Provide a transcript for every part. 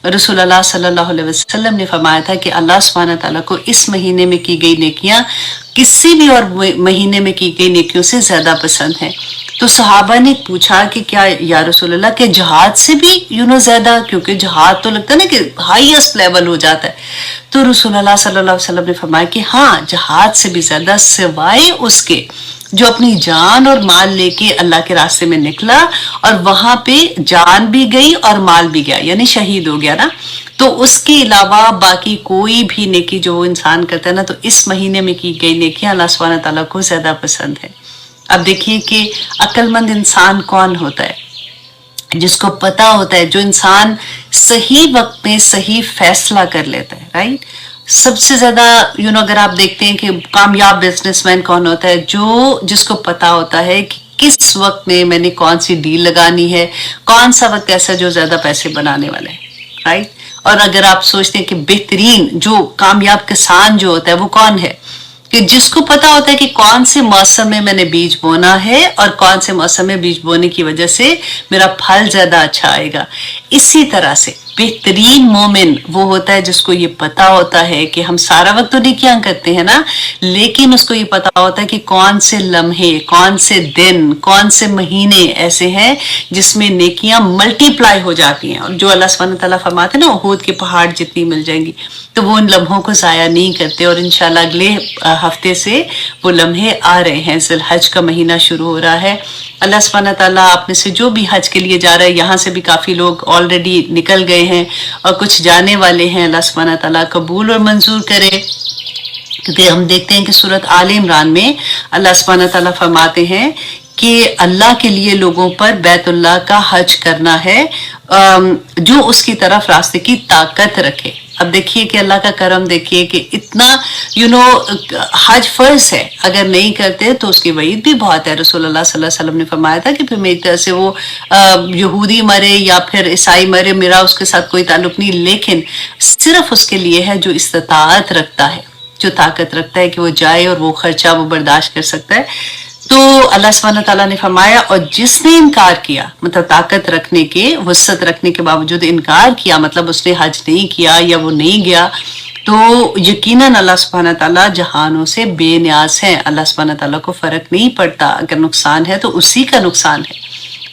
रसूल अल्लाह सल्लल्लाहु अलैहि वसल्लम ने फरमाया था कि अल्लाह सुब्हानहू तआला को इस महीने में की गई नेकियां किसी भी और महीने में की गई नेकियों से ज्यादा पसंद है। तो सहाबा ने पूछा कि क्या या रसूल अल्लाह के जहाद से भी ज्यादा, क्योंकि जहाद तो लगता है ना कि हाईएस्ट लेवल हो जाता है। तो रसूल अल्लाह सल्लल्लाहु अलैहि वसल्लम ने फरमाया कि हाँ, जहाद से भी ज्यादा, सिवाय उसके जो अपनी जान और माल लेके अल्लाह के रास्ते में निकला और वहां पे जान भी गई और माल भी गया, यानी शहीद हो गया ना। तो उसके अलावा बाकी कोई भी नेकी जो इंसान करता है ना, तो इस महीने में की गई नेकियां अल्लाह सुब्हानहू तआला को ज्यादा पसंद है। अब देखिए कि अक्लमंद इंसान कौन होता है, जिसको पता होता है, जो इंसान सही वक्त में सही फैसला कर लेता है, राइट। सबसे ज्यादा अगर आप देखते हैं कि कामयाब बिजनेसमैन कौन होता है, जो जिसको पता होता है कि किस वक्त में मैंने कौन सी डील लगानी है, कौन सा वक्त ऐसा जो ज्यादा पैसे बनाने वाला है, राइट। और अगर आप सोचते हैं कि बेहतरीन जो कामयाब किसान जो होता है वो कौन है, कि जिसको पता होता है कि कौन से मौसम में मैंने बीज बोना है और कौन से मौसम में बीज बोने की वजह से मेरा फल ज्यादा अच्छा आएगा। इसी तरह से बेहतरीन मोमिन वो होता है जिसको ये पता होता है कि हम सारा वक्त तो नेकियां करते हैं ना, लेकिन उसको ये पता होता है कि कौन से लम्हे, कौन से दिन, कौन से महीने ऐसे हैं जिसमें नेकियां मल्टीप्लाई हो जाती हैं, और जो अल्लाह सुब्हानहू तआला फरमाते हैं ना, उहद के पहाड़ जितनी मिल जाएंगी। तो वो उन लम्हों को जाया नहीं करते, और इंशाल्लाह अगले हफ्ते से वो लम्हे आ रहे हैं। ज़िलहज का महीना शुरू हो रहा है। अल्लाह सुब्हानहू तआला आप में से जो भी हज के लिए जा रहे हैं, यहाँ से भी काफी लोग ऑलरेडी निकल गए हैं और कुछ जाने वाले हैं। अल्लाह सुब्हानहू तआला कबूल और मंजूर करे। क्योंकि हम देखते हैं कि सूरत आल इमरान में अल्लाह सुब्हानहू तआला फरमाते हैं कि अल्लाह के लिए लोगों पर बैतुल्लाह का हज करना है जो उसकी तरफ रास्ते की ताकत रखे। अब देखिए कि अल्लाह का करम देखिए कि इतना हज फर्ज है, अगर नहीं करते तो उसकी वईद भी बहुत है। रसूल अल्लाह सल्लल्लाहु अलैहि वसल्लम ने फरमाया था कि फिर मेरी तरह से वो यहूदी मरे या फिर ईसाई मरे, मेरा उसके साथ कोई ताल्लुक नहीं, लेकिन सिर्फ उसके लिए है जो इस्तिताअत रखता है, जो ताकत रखता है कि वो जाए और वो खर्चा वो बर्दाश्त कर सकता है। तो अल्लाह सुब्हानहू तआला ने फरमाया, और जिसने इनकार किया, मतलब ताकत रखने के, वसअत रखने के बावजूद इनकार किया, मतलब उसने हज नहीं किया या वो नहीं गया, तो यकीनन अल्लाह सुब्हानहू तआला जहानों से बेनियाज है। अल्लाह सुब्हानहू तआला को फर्क नहीं पड़ता, अगर नुकसान है तो उसी का नुकसान है।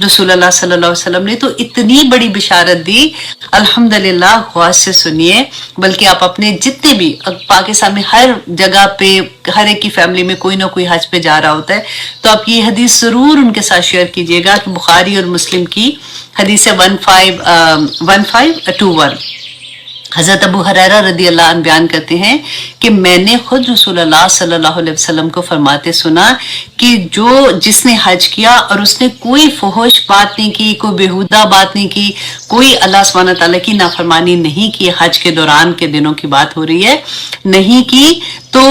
रसूल अल्लाह सल्लल्लाहु अलैहि वसल्लम ने तो इतनी बड़ी बिशारत दी, अल्हम्दुलिल्लाह, गौर से सुनिए। बल्कि आप अपने जितने भी पाकिस्तान में हर जगह पे हर एक की फैमिली में कोई ना कोई हज पे जा रहा होता है, तो आप ये हदीस जरूर उनके साथ शेयर कीजिएगा कि बुखारी और मुस्लिम की हदीस 1521। हजरत अबू हुरैरा रदी अल्लाह अन्हु बयान करते हैं कि मैंने खुद रसूल अल्लाह सल्लल्लाहु अलैहि वसल्लम को फरमाते सुना कि जिसने हज किया और उसने कोई फुहश बात नहीं की, कोई बेहुदा बात नहीं की, कोई अल्लाह सुब्हानहू तआला की नाफरमानी नहीं की, हज के दौरान के दिनों की बात हो रही है, नहीं की, तो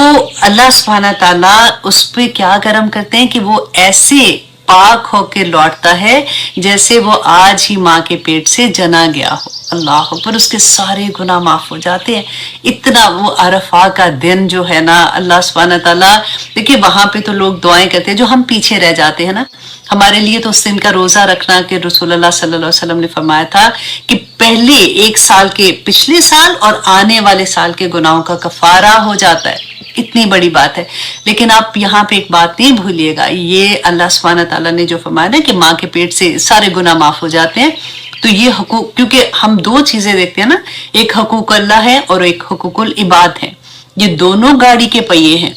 अल्लाह सुब्हानहू तआला उस पर क्या करम करते हैं कि वो ऐसे पाक होके लौटता है जैसे वो आज ही माँ के पेट से जना गया हो। अल्लाह पर उसके सारे गुनाह माफ हो जाते हैं। इतना वो अरफा का दिन जो है ना, अल्लाह सुब्हानहू तआला, देखिए वहां पे तो लोग दुआएं करते हैं जो हम पीछे रह जाते हैं ना, हमारे लिए तो उस दिन का रोजा रखना, कि रसूल अल्लाह सल्लल्लाहु अलैहि वसल्लम ने फरमाया था कि पहले एक साल के, पिछले साल और आने वाले साल के गुनाहों का कफारा हो जाता है। इतनी बड़ी बात है। लेकिन आप यहाँ पे एक बात नहीं भूलिएगा, ये अल्लाह सुब्हानहू तआला ने जो फरमाया ना कि माँ के पेट से सारे गुनाह माफ हो जाते हैं, तो ये हकूक, क्योंकि हम दो चीजें देखते हैं ना, एक हकूक अल्लाह है और एक हकूकुल इबाद है। ये दोनों गाड़ी के पहिए हैं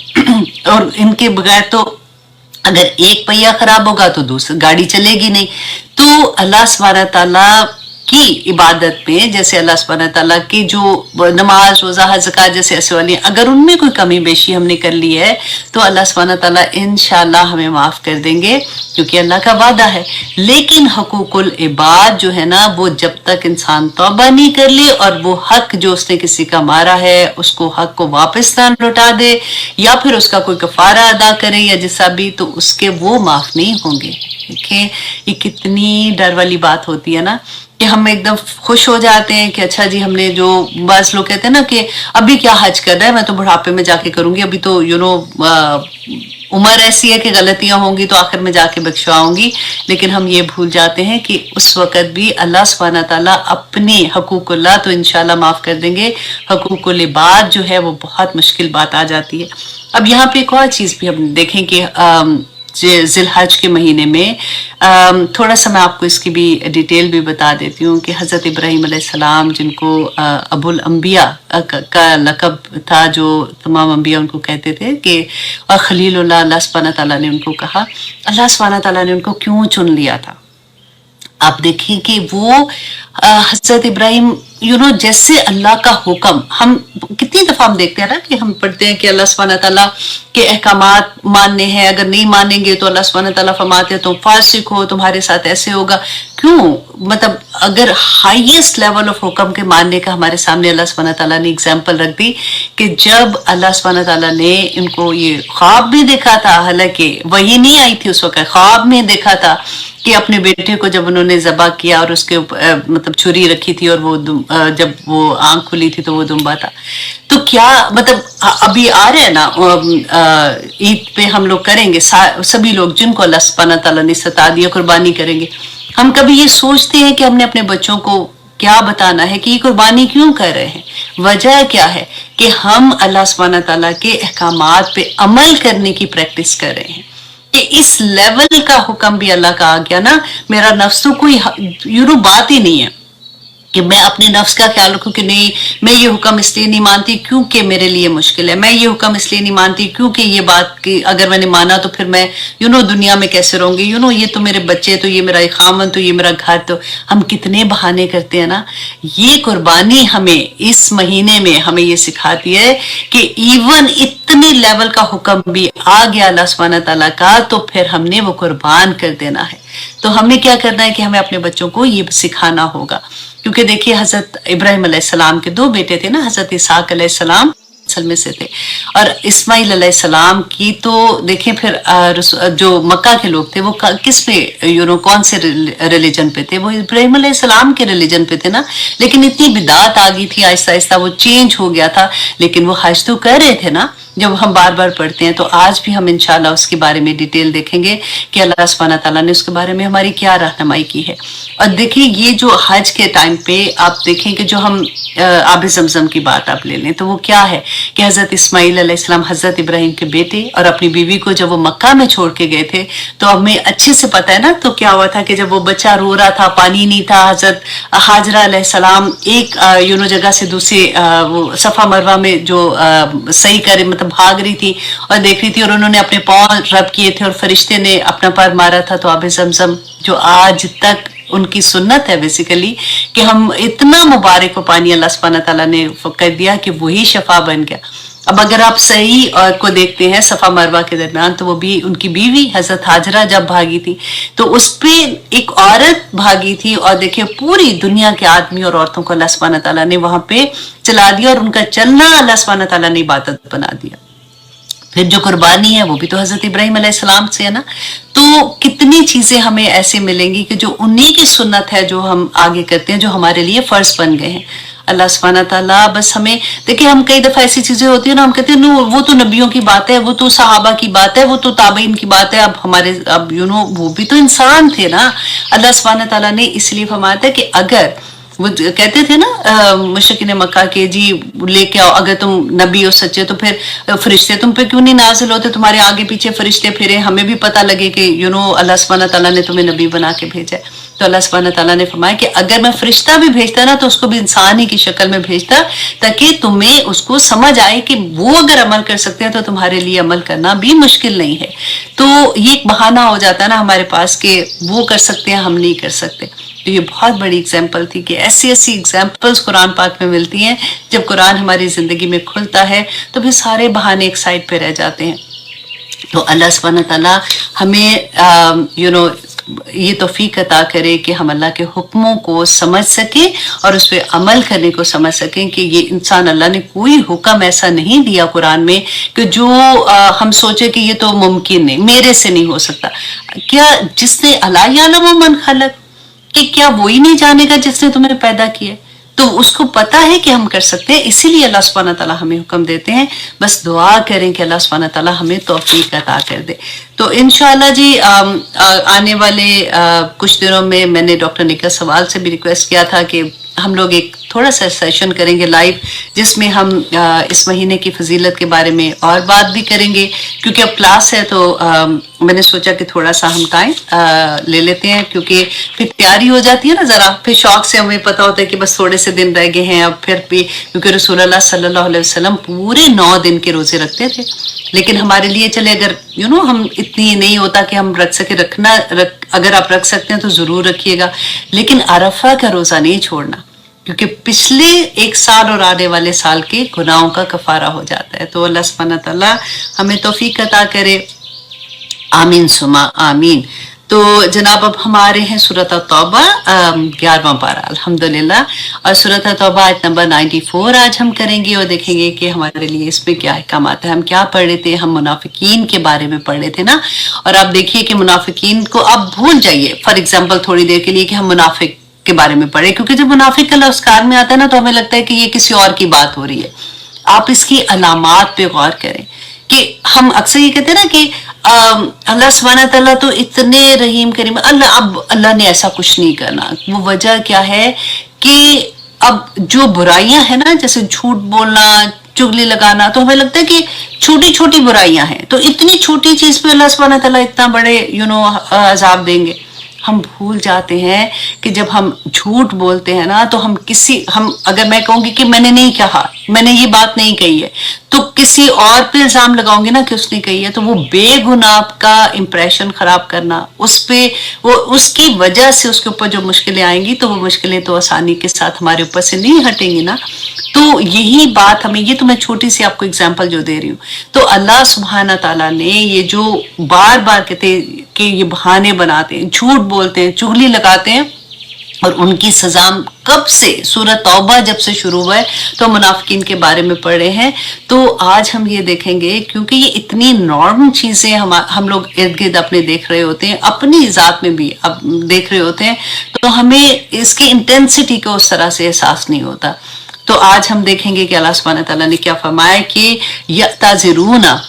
और इनके बगैर तो अगर एक पहिया खराब होगा तो दूसरी गाड़ी चलेगी नहीं। तो अल्लाह सुब्हानहू तआला की इबादत में, जैसे अल्लाह सुब्हानहू तआला की जो नमाज, रोजा, हज, ज़कात जैसे ऐसे वाली, अगर उनमें कोई कमी बेशी हमने कर ली है तो अल्लाह सुब्हानहू तआला इंशाअल्लाह हमें माफ कर देंगे, क्योंकि अल्लाह का वादा है। लेकिन हकूकुल इबाद जो है ना, वो जब तक इंसान तौबा नहीं कर ले और वो हक जो उसने किसी का मारा है उसको हक को वापस ना लौटा दे, या फिर उसका कोई कफारा अदा करे या जैसा भी, तो उसके वो माफ नहीं होंगे। देखिए ये कितनी डर वाली बात होती है ना, कि हम एकदम खुश हो जाते हैं कि अच्छा जी, हमने जो, बस लोग कहते हैं ना कि अभी क्या हज कर रहा है, मैं तो बुढ़ापे में जाके करूंगी, अभी तो उम्र ऐसी है कि गलतियां होंगी तो आखिर में जाके बख्शवाऊंगी, लेकिन हम ये भूल जाते हैं कि उस वक़्त भी अल्लाह सुब्हाना ताला अपने हकूकुल्लाह तो इंशाल्लाह माफ़ कर देंगे, हकूकुल इबाद जो है वो बहुत मुश्किल बात आ जाती है। अब यहाँ पे एक और चीज़ भी हम देखें कि ज़िलहज के महीने में थोड़ा सा मैं आपको इसकी भी डिटेल भी बता देती हूँ कि हज़रत इब्राहीम अलैहिस्सलाम, जिनको अबुल अंबिया का लक़ब था, जो तमाम अंबिया उनको कहते थे, कि और खलीलुल्लाह, अल्लाह सुब्हाना ताला ने उनको कहा, अल्लाह सुब्हाना ताला ने उनको क्यों चुन लिया था। आप देखिए कि वो हजरत इब्राहिम जैसे अल्लाह का हुक्म, हम कितनी दफा हम देखते हैं ना कि हम पढ़ते हैं कि अल्लाह सुब्हाना ताला के अहकामात मानने हैं, अगर नहीं मानेंगे तो अल्लाह सुब्हाना ताला फरमाते हैं तुम फासिक हो, तुम्हारे साथ ऐसे होगा। क्यों? मतलब अगर हाईएस्ट लेवल ऑफ हुक्म के मानने का हमारे सामने अल्लाह सुब्हाना ताला ने एग्जाम्पल रख दी कि जब अल्लाह सुब्हाना ताला ने इनको ये ख्वाब भी देखा था, हालांकि वही नहीं आई थी उस वक्त, ख्वाब में देखा था कि अपने बेटे को जब उन्होंने ज़बह किया और उसके मतलब छुरी रखी थी और वो जब वो आंख खुली थी तो वो दुम्बा था। तो क्या मतलब अभी आ रहे हैं ना ईद पे हम लोग करेंगे, सभी लोग जिनको अल्लाह सुब्हाना ताला ने सता दिया कुर्बानी करेंगे। हम कभी ये सोचते हैं कि हमने अपने बच्चों को क्या बताना है कि ये कुर्बानी क्यों कर रहे हैं? वजह क्या है कि हम अल्लाह सुब्हाना ताला के अहकामात पे अमल करने की प्रैक्टिस कर रहे हैं। इस लेवल का हुक्म भी अल्लाह का आ गया ना, मेरा नफ्स तो कोई बात ही नहीं है कि मैं अपने नफ्स का ख्याल रखूं कि नहीं, मैं ये हुक्म इसलिए नहीं मानती क्योंकि मेरे लिए मुश्किल है, मैं ये हुक्म इसलिए नहीं मानती क्योंकि ये बात की अगर मैंने माना तो फिर मैं दुनिया में कैसे रहूंगी, ये तो मेरे बच्चे, तो ये मेरा खामन, तो ये मेरा घर, तो हम कितने बहाने करते हैं ना। ये कुर्बानी हमें इस महीने में हमें ये सिखाती है कि इवन इतने लेवल का हुक्म भी आ गया अल्लाह सुब्हाना ताला का, तो फिर हमने वो कुर्बान कर देना है। तो हमें क्या करना है कि हमें अपने बच्चों को ये सिखाना होगा, क्योंकि देखिए हजरत इब्राहिम अलैहिस्सलाम के दो बेटे थे ना, हजरत इसाक अलैहिस्सलाम असल में से थे, और इस्माइल अलैहिस्सलाम की तो देखें फिर जो मक्का के लोग थे वो किस पे कौन से रिलीजन पे थे? वो इब्राहिम अलैहिस्सलाम के रिलीजन पे थे ना। लेकिन इतनी बिदात आ गई थी, आहिस्ता आहिस्ता वो चेंज हो गया था, लेकिन वो हज तो कर रहे थे ना। जब हम बार बार पढ़ते हैं तो आज भी हम इंशाल्लाह उसके बारे में डिटेल देखेंगे कि अल्लाह सुब्हाना ताला ने उसके बारे में हमारी क्या रहनुमाई की है। और देखिए ये जो हज के टाइम पे आप देखें कि जो हम आब ज़मज़म की बात आप ले लें तो वो क्या है कि हज़रत इस्माइल अलैहिस्सलाम हज़रत इब्राहिम के बेटे और अपनी बीवी को जब वो मक्का में छोड़ के गए थे, तो हमें अच्छे से पता है ना, तो क्या हुआ था कि जब वो बच्चा रो रहा था, पानी नहीं था, हज़रत हाजरा अलैहिस्सलाम एक जगह से दूसरी वो सफ़ा मरवा में जो सही करे मतलब भाग रही थी और देख रही थी, और उन्होंने अपने पाँव रब किए थे और फरिश्ते ने अपना पैर मारा था, तो आब ज़मज़म जो आज तक उनकी सुन्नत है बेसिकली कि हम इतना मुबारक पानी अल्लाह सुब्हाना ताला ने कर दिया कि वही शफा बन गया। अब अगर आप सही को देखते हैं सफा मरवा के दरमियान, तो वो भी उनकी बीवी हजरत हाजरा जब भागी थी तो उस पे एक औरत भागी थी, और देखिए पूरी दुनिया के आदमी और औरतों को अल्लाह सुब्हाना ताला ने वहां पे चला दिया और उनका चलना अल्लाह सुब्हाना ताला ने इबादत बना दिया। फिर जो कुर्बानी है वो भी तो हजरत इब्राहिम अलैहिस्सलाम से है ना। तो कितनी चीजें हमें ऐसे मिलेंगी कि जो उन्हीं की सुन्नत है जो हम आगे करते हैं, जो हमारे लिए फर्ज बन गए हैं। अल्लाह सुब्हाना ताला बस हमें देखिए, हम कई दफा ऐसी चीजें होती है ना, हम कहते हैं वो तो नबियों की बात है, वो तो सहाबा की बात है, वो तो ताबईन की बात है। अब हमारे अब वो भी तो इंसान थे ना। अल्लाह सुब्हाना ताला ने इसलिए फरमाया था कि अगर वो कहते थे ना मुशरिकीन मक्का के, जी लेके आओ, अगर तुम नबी हो सच्चे तो फिर फरिश्ते तुम पे क्यों नहीं नाजिल होते, तुम्हारे आगे पीछे फरिश्ते फिरे, हमें भी पता लगे कि अल्लाह सुब्हाना ताला ने तुम्हें नबी बना के भेजा है। तो अल्लाह सुब्हाना ताला ने फरमाया कि अगर मैं फरिश्ता भी भेजता ना तो उसको भी इंसान ही की शक्ल में भेजता, ताकि तुम्हें उसको समझ आए कि वो अगर अमल कर सकते हैं तो तुम्हारे लिए अमल करना भी मुश्किल नहीं है। तो ये एक बहाना हो जाता है ना हमारे पास कि वो कर सकते हैं, हम नहीं कर सकते। तो ये बहुत बड़ी एग्जाम्पल थी कि ऐसी ऐसी एग्जाम्पल्स कुरान पाक में मिलती हैं। जब कुरान हमारी जिंदगी में खुलता है तो फिर सारे बहाने एक साइड पे रह जाते हैं। तो अल्लाह सुब्हाना ताला हमें ये तौफीक अता करे कि हम अल्लाह के हुक्मों को समझ सकें और उस पर अमल करने को समझ सकें कि ये इंसान, अल्लाह ने कोई हुक्म ऐसा नहीं दिया कुरान में कि जो हम सोचे कि ये तो मुमकिन नहीं, मेरे से नहीं हो सकता। क्या जिसने अला यालमु मन खलक, कि क्या वही नहीं जानेगा जिसने तुम्हें पैदा किया? तो उसको पता है कि हम कर सकते हैं, इसीलिए अल्लाह सुब्हानहू व तआला हमें हुक्म देते हैं। बस दुआ करें कि अल्लाह सुब्हानहू व तआला हमें तौफीक अता कर दे। तो इंशाल्लाह जी आने वाले कुछ दिनों में मैंने डॉक्टर निका सवाल से भी रिक्वेस्ट किया था कि हम लोग एक थोड़ा सा सेशन करेंगे लाइव, जिसमें हम इस महीने की फजीलत के बारे में और बात भी करेंगे, क्योंकि अब क्लास है तो मैंने सोचा कि थोड़ा सा हम टाइम ले लेते हैं, क्योंकि फिर तैयारी हो जाती है ना ज़रा, फिर शौक से हमें पता होता है कि बस थोड़े से दिन रह गए हैं अब फिर भी, क्योंकि रसूलुल्लाह सल्लल्लाहु अलैहि वसल्लम पूरे 9 दिन के रोजे रखते थे। लेकिन हमारे लिए चले अगर हम इतनी नहीं होता कि हम रख सके, अगर आप रख सकते हैं तो ज़रूर रखिएगा, लेकिन अरफा का रोज़ा नहीं छोड़ना, क्योंकि पिछले 1 साल और आने वाले साल के गुनाहों का कफारा हो जाता है। तो अल्लाह सुब्हानहू व तआला हमें तौफीक अता करे, आमीन सुमा आमीन। तो जनाब अब हमारे हैं सूरत तौबा 11वां पारा अल्हम्दुलिल्लाह, और सूरत तौबा आयत नंबर 94 आज हम करेंगे और देखेंगे कि हमारे लिए इसमें क्या अहकाम आता है। हम क्या पढ़ रहे थे, हम मुनाफिकीन के बारे में पढ़ रहे थे ना, और आप देखिए कि मुनाफिकीन को आप भूल जाइए फॉर एग्जाम्पल थोड़ी देर के लिए कि हम मुनाफिक के बारे में पढ़े, क्योंकि जब मुनाफिक का लफ्ज़ कार में आता है ना तो हमें लगता है कि ये किसी और की बात हो रही है। आप इसकी अलामात पे गौर करें कि हम अक्सर ये कहते हैं ना कि अल्लाह सुब्हानहू व तआला तो इतने रहीम करीम, अल्लाह ने ऐसा कुछ नहीं करना। वो वजह क्या है कि अब जो बुराइयां हैं ना, जैसे झूठ बोलना, चुगली लगाना, तो हमें लगता है कि छोटी छोटी बुराइयां हैं, तो इतनी छोटी चीज पे अल्लाह सुब्हानहू व तआला इतना बड़े अजाब देंगे। हम भूल जाते हैं कि जब हम झूठ बोलते हैं ना तो हम अगर मैं कहूंगी कि मैंने नहीं कहा, मैंने ये बात नहीं कही है, तो किसी और पे इल्जाम लगाऊंगी ना कि उसने कही है, तो वो बेगुनाह का इंप्रेशन खराब करना, उसकी वजह से उसके ऊपर जो मुश्किलें आएंगी तो वो मुश्किलें तो आसानी के साथ हमारे ऊपर से नहीं हटेंगी ना। तो यही बात हमें, ये तो मैं छोटी सी आपको एग्जांपल जो दे रही हूँ, तो अल्लाह सुब्हानहू व तआला ने ये जो बार बार कहते कि ये बहाने बनाते हैं, झूठ बोलते हैं, चुगली लगाते हैं, और उनकी सजा कब से, सूरत तौबा जब से शुरू हुआ है तो मुनाफिकीन के बारे में पढ़ रहे हैं। तो आज हम ये देखेंगे, क्योंकि ये इतनी नॉर्मल चीजें हम लोग इर्द गिर्द अपने देख रहे होते हैं, अपनी जात में भी अब देख रहे होते हैं, तो हमें इसकी इंटेंसिटी का उस तरह से एहसास नहीं होता। तो आज हम देखेंगे कि अल्लाह सुब्हानहू व तआला ने क्या फरमाया कि यताज़िरूना,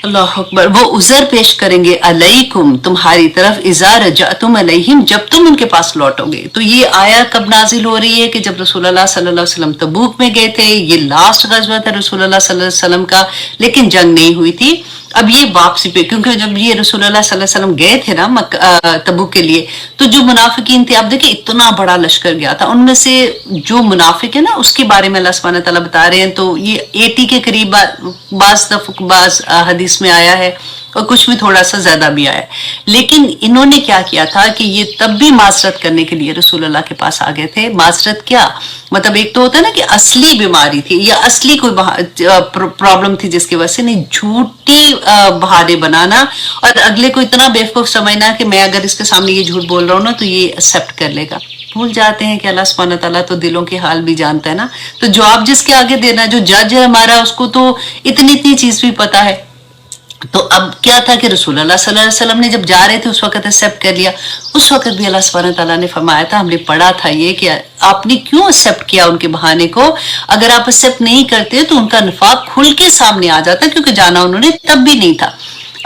अल्लाह अकबर, वो उज़र पेश करेंगे अलैकुम, तुम्हारी तरफ, इज़ा रजअतुम अलैहिम, जब तुम उनके पास लौटोगे। तो ये आया कब नाजिल हो रही है कि जब रसूलुल्लाह सल्लल्लाहु अलैहि वसल्लम तबूक में गए थे, ये लास्ट गज़वा था रसूलुल्लाह सल्लल्लाहु अलैहि वसल्लम का, लेकिन जंग नहीं हुई थी। अब ये वापसी पे, क्योंकि जब ये रसूलुल्लाह सल्लल्लाहु अलैहि वसल्लम गए थे ना तबूक के लिए, तो जो मुनाफिकीन थे, अब देखिए इतना बड़ा लश्कर गया था, उनमें से जो मुनाफिक है ना उसके बारे में अल्लाह सुब्हानहू व तआला बता रहे हैं। तो ये 80 के करीब बाज़ हदीस में आया है, और कुछ में थोड़ा सा ज्यादा भी आया है। लेकिन इन्होंने क्या किया था कि ये तब भी माजरत करने के लिए रसूलुल्लाह के पास आ गए थे। माजरत क्या मतलब, एक तो होता है ना कि असली बीमारी थी या असली कोई प्रॉब्लम थी जिसकी वजह से, नहीं झूठी बहाने बनाना और अगले को इतना बेवकूफ समझना कि मैं अगर इसके सामने ये झूठ बोल रहा हूँ ना तो ये एक्सेप्ट कर लेगा। भूल जाते हैं कि अल्लाह सुब्हानहू व तआला तो दिलों के हाल भी जानता है ना। तो जवाब जिसके आगे देना, जो जज है हमारा, उसको तो इतनी चीज भी पता है। तो अब क्या था कि रसूलुल्लाह सल्लल्लाहु अलैहि वसल्लम ने जब जा रहे थे उस वक्त एक्सेप्ट कर लिया। उस वक्त भी अल्लाह सुब्हानहू व तआला ने फरमाया था, हमने पढ़ा था ये कि आपने क्यों एक्सेप्ट किया उनके बहाने को। अगर आप एक्सेप्ट नहीं करते तो उनका निफाक खुल के सामने आ जाता, क्योंकि जाना उन्होंने तब भी नहीं था।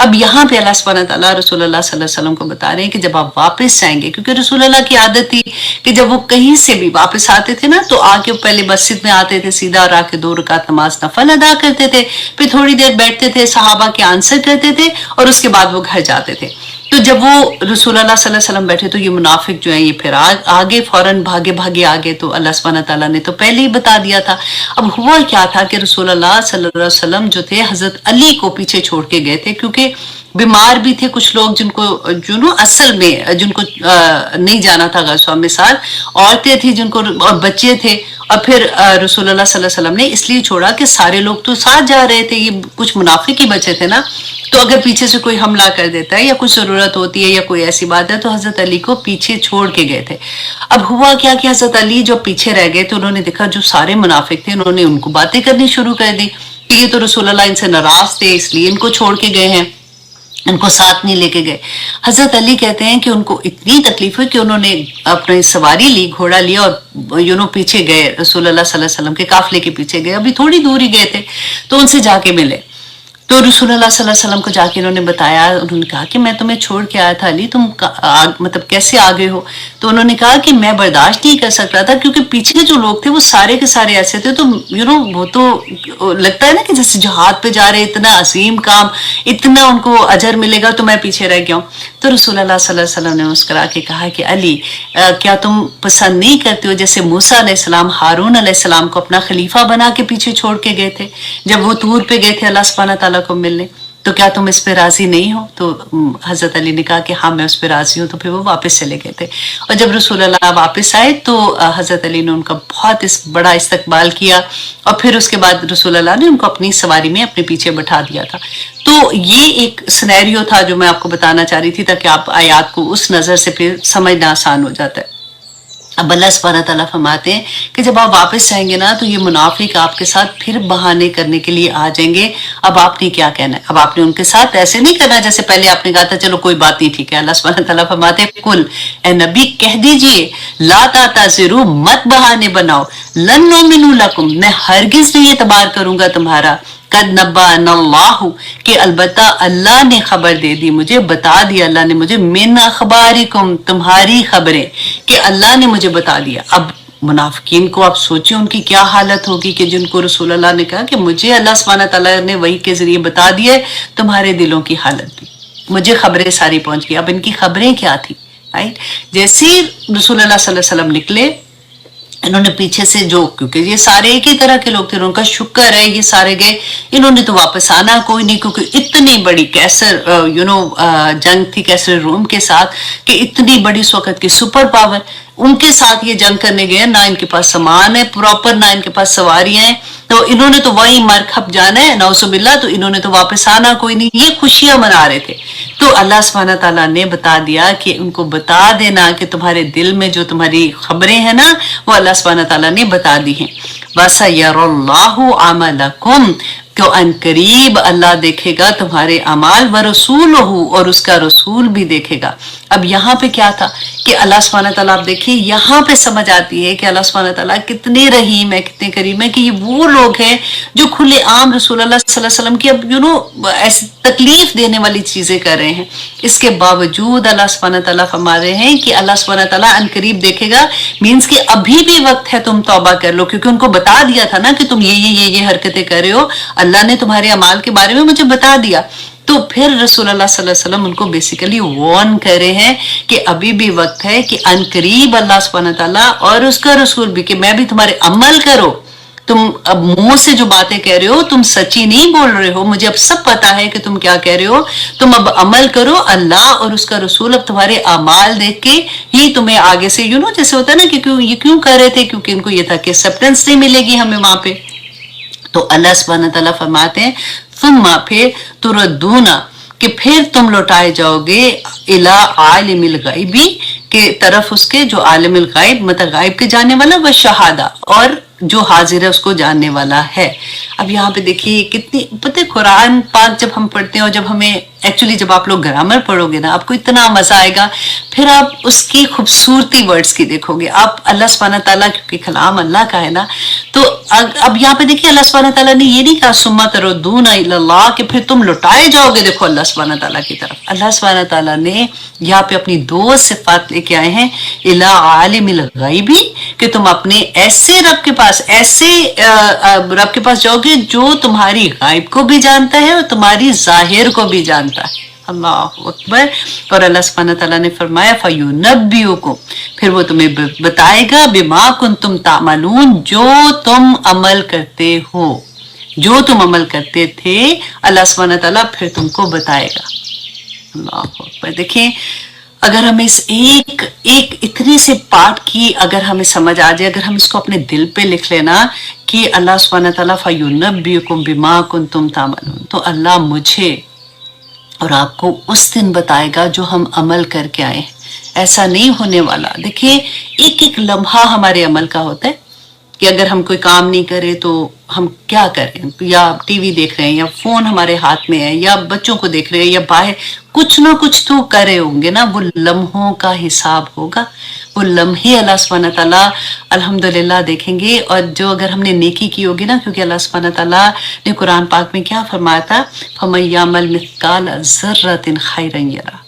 अब यहाँ पे अल्लाह सुब्हानहू व तआला रसूलुल्लाह सल्लल्लाहु अलैहि वसल्लम को बता रहे हैं कि जब आप वापस जाएंगे, क्योंकि रसूलुल्लाह की आदत थी कि जब वो कहीं से भी वापस आते थे ना तो आके पहले मस्जिद में आते थे सीधा, और आके 2 रकात नमाज नफल अदा करते थे, फिर थोड़ी देर बैठते थे, सहाबा के आंसर करते थे, और उसके बाद वो घर जाते थे। तो जब वो रसूलुल्लाह सल्लल्लाहु अलैहि वसल्लम बैठे तो ये मुनाफिक जो है ये फिर आगे फौरन भागे आ गए। तो अल्लाह सुब्हानहू व तआला ने तो पहले ही बता दिया था। अब हुआ क्या था कि रसूलुल्लाह सल्लल्लाहु अलैहि वसल्लम जो थे हजरत अली को पीछे छोड़ के गए थे, क्योंकि बीमार भी थे कुछ लोग जिनको असल में जिनको नहीं जाना था गज़वा में, साथ औरतें थी जिनको, और बच्चे थे। और फिर रसूलुल्लाह सल्लल्लाहु अलैहि वसल्लम ने इसलिए छोड़ा कि सारे लोग तो साथ जा रहे थे, ये कुछ मुनाफिक ही बचे थे ना, तो अगर पीछे से कोई हमला कर देता है या कुछ जरूरत होती है या कोई ऐसी बात है तो हजरत अली को पीछे छोड़ के गए थे। अब हुआ क्या कि हजरत अली जो पीछे रह गए तो उन्होंने देखा जो सारे मुनाफिक थे, उन्होंने उनको बातें करनी शुरू कर दी कि ये तो रसूलुल्लाह इनसे नाराज थे इसलिए इनको छोड़ के गए हैं, उनको साथ नहीं लेके गए। हजरत अली कहते हैं कि उनको इतनी तकलीफ हुई कि उन्होंने अपनी सवारी ली, घोड़ा लिया और पीछे गए, रसूलुल्लाह सल्लल्लाहु अलैहि वसल्लम के काफले के पीछे गए, अभी थोड़ी दूर ही गए थे, तो उनसे जाके मिले। तो रसूलुल्लाह सल्लल्लाहु अलैहि वसल्लम को जाके इन्होंने बताया, उन्होंने कहा कि मैं तुम्हें छोड़ के आया था अली, तुम मतलब कैसे आ गए हो? तो उन्होंने कहा कि मैं बर्दाश्त नहीं कर सक रहा था, क्योंकि पीछे जो लोग थे वो सारे के सारे ऐसे थे, तो वो तो लगता है ना कि जैसे जहाद पे जा रहे, इतना अजीम काम, इतना उनको अजर मिलेगा, तो मैं पीछे रह गया हूँ। तो रसूलुल्लाह सल्लल्लाहु अलैहि वसल्लम ने मुस्कुरा के कहा कि अली, क्या तुम पसंद नहीं करते हो जैसे मूसा अलैहिस्सलाम हारून अलैहिस्सलाम को अपना खलीफा बना के पीछे छोड़ के गए थे जब वो तूर पे गए थे अल्लाह सुब्हानहू तआला को मिलने, तो क्या तुम इस पे राजी नहीं हो? तो हजरत अली ने कहा कि हाँ मैं उस पे राजी हूँ। तो फिर वो वापस चले गए थे, और जब रसूलुल्लाह वापस आए तो हजरत अली ने उनका बहुत बड़ा इस्तकबाल किया, और फिर उसके बाद रसूलुल्लाह ने उनको अपनी सवारी में अपने पीछे बैठा दिया था। तो ये एक सिनेरियो था जो मैं आपको बताना चाह रही थी, ताकि आप आयात को उस नजर से फिर समझना आसान हो जाता है। अब अल्लाह सुब्हानहू तआला फरमाते हैं कि जब आप वापस जाएंगे ना, तो ये मुनाफिक आपके साथ फिर बहाने करने के लिए आ जाएंगे। अब आपने क्या कहना है? अब आपने उनके साथ ऐसे नहीं करना जैसे पहले आपने कहा था चलो कोई बात नहीं, ठीक है। अल्लाह सुब्हानहू तआला फरमाते हैं, कुल ए नबी कह दीजिए, ला ताज़िरू, मत बहाने बनाओ, लन नुमिनु लकुम, मैं हरगिज नहीं एतबार करूंगा तुम्हारा, कद नब्बाअनल्लाहु, कि अलबत्ता अल्लाह ने खबर दे दी मुझे, बता दिया अल्लाह ने मुझे, मिन अखबारिकुम, तुम्हारी खबरें, कि अल्लाह ने मुझे बता दिया। अब मुनाफिकीन को आप सोचिए उनकी क्या हालत होगी कि जिनको रसूलुल्लाह ने कहा कि मुझे अल्लाह सुब्हानहू तआला ने वही के जरिए बता दिया है, तुम्हारे दिलों की हालत भी, मुझे खबरें सारी पहुंच गई। अब इनकी खबरें क्या थी, राइट? जैसे रसूलुल्लाह सल्लल्लाहु अलैहि वसल्लम निकले, इन्होंने पीछे से जो, क्योंकि ये सारे एक ही तरह के लोग थे, उनका शुक्र है ये सारे गए, इन्होंने तो वापस आना कोई नहीं, क्योंकि इतनी बड़ी कैसर जंग थी कैसर रोम के साथ, कि इतनी बड़ी उस वक्त की सुपर पावर, उनके साथ ये जंग करने गए, ना इनके पास सामान है प्रॉपर, ना इनके पास सवारियां हैं, तो इन्होंने तो वही मर खप जाना है नौजुबिल्ला, तो इन्होंने तो वापस आना कोई नहीं, ये खुशियां मना रहे थे। तो अल्लाह सुब्हानहू तआला ने बता दिया कि उनको बता देना कि तुम्हारे दिल में जो तुम्हारी खबरें हैं ना, वो अल्लाह सुब्हानहू तआला ने बता दी हैं। वसयरल्लाहु अमलकुम, क्यों अनकरीब अल्लाह देखेगा तुम्हारे अमाल, व रसूलहु, और उसका रसूल भी देखेगा। अब यहाँ पे क्या था कि अल्लाह सुब्हानहू तआला, आप देखिए यहाँ पे समझ आती है कि अल्लाह सुब्हानहू तआला कितने रहीम है, कितने करीम है, कि ये वो लोग हैं जो खुले आम रसूलुल्लाह सल्लल्लाहु अलैहि वसल्लम की अब ऐसी तकलीफ देने वाली चीजें कर रहे हैं। इसके बावजूद अल्लाह सुब्हानहू तआला फरमा रहे हैं कि अल्लाह सुब्हानहू तआला अनकरीब देखेगा, मीन्स कि अभी भी वक्त है, तुम तौबा कर लो, क्योंकि उनको बता दिया था ना कि तुम ये हरकतें कर रहे हो, अल्लाह ने तुम्हारे अमाल के बारे में मुझे बता दिया। तो फिर रसूलुल्लाह सल्लल्लाहु अलैहि वसल्लम उनको बेसिकली वार्न कर रहे हैं कि अभी भी वक्त है, कि अनकरीब अल्लाह सुब्हानहू तआला और उसका रसूल भी, कि मैं भी तुम्हारे अमल करो, तुम अब मुंह से जो बातें कह रहे हो तुम सच्ची नहीं बोल रहे हो, मुझे अब सब पता है कि तुम क्या कह रहे हो, तुम अब अमल करो, अल्लाह और उसका रसूल अब तुम्हारे अमाल देख के ही तुम्हें आगे से जैसे होता है ना कि क्यों ये क्यों कर रहे थे, क्योंकि इनको ये था कि एक्सेप्टेंस नहीं मिलेगी हमें वहां पे। तो अल्लाह सुब्हानहू तआला फरमाते हैं, सुम्मा, फिर तुरद्दूना, कि फिर तुम लौटाए जाओगे, इला आलिमिल गायबी, के तरफ उसके जो आलिमिल गायब, मतलब गायब के जाने वाला, व शहादा, और जो हाजिर है उसको जानने वाला है। अब यहाँ पे देखिए कितनी, पता है कुरान पाक जब हम पढ़ते हैं, और जब हमें एक्चुअली जब आप लोग ग्रामर पढ़ोगे ना, आपको इतना मजा आएगा, फिर आप उसकी खूबसूरती वर्ड्स की देखोगे। आप अल्लाह सुब्हानहू तआला, क्योंकि कलाम अल्लाह का है ना, तो अब यहाँ पे देखिए अल्लाह सुब्हानहू तआला ने ये नहीं कहा सुम्मा तरद्दूना इलल्लाह, कि फिर तुम लौटाए जाओगे, देखो अल्लाह सुब्हानहू तआला की तरफ। अल्लाह सुब्हानहू तआला ने यहाँ पे अपनी दो सिफात लेके आए हैं, इला आलिमिल गायबी, कि तुम अपने ऐसे रब के पास, ऐसे रब के पास जाओगे जो तुम्हारी गायब को भी जानता है और तुम्हारी जाहिर को भी जानता है। अल्लाह अकबर। और अल्लाह सुब्हानहू तआला ने फरमाया, फयुनब्बिउकुम, फिर वो तुम्हें बताएगा, बिमा कुंतुम तामलून, जो तुम अमल करते हो, जो तुम अमल करते थे, अल्लाह सुब्हानहू तआला फिर तुमको बताएगा। अल्लाह अकबर। देखिए अगर हमें इस एक इतने से पार्ट की अगर हमें समझ आ जाए, अगर हम इसको अपने दिल पे लिख लेना कि अल्लाह सुब्हानहू तआला फयुनब्बिउकुम बिमा कुंतुम तामलून, तो अल्लाह मुझे और आपको उस दिन बताएगा जो हम अमल करके आए। ऐसा नहीं होने वाला। देखिए एक एक लम्हा हमारे अमल का होता है, कि अगर हम कोई काम नहीं करें तो हम क्या करें, या टीवी देख रहे हैं या फोन हमारे हाथ में है या बच्चों को देख रहे हैं या बाहर कुछ ना कुछ तो कर रहे होंगे ना, वो लम्हों का हिसाब होगा, वो लम्हे अल्लाह सुब्हानहू तआला अल्हम्दुलिल्लाह देखेंगे। और जो अगर हमने नेकी की होगी ना, क्योंकि अल्लाह सुब्हानहू तआला ने कुरान पाक में क्या फरमाया था, फमन यामल मिस्काल ज़र्रतिन खैरन यरा,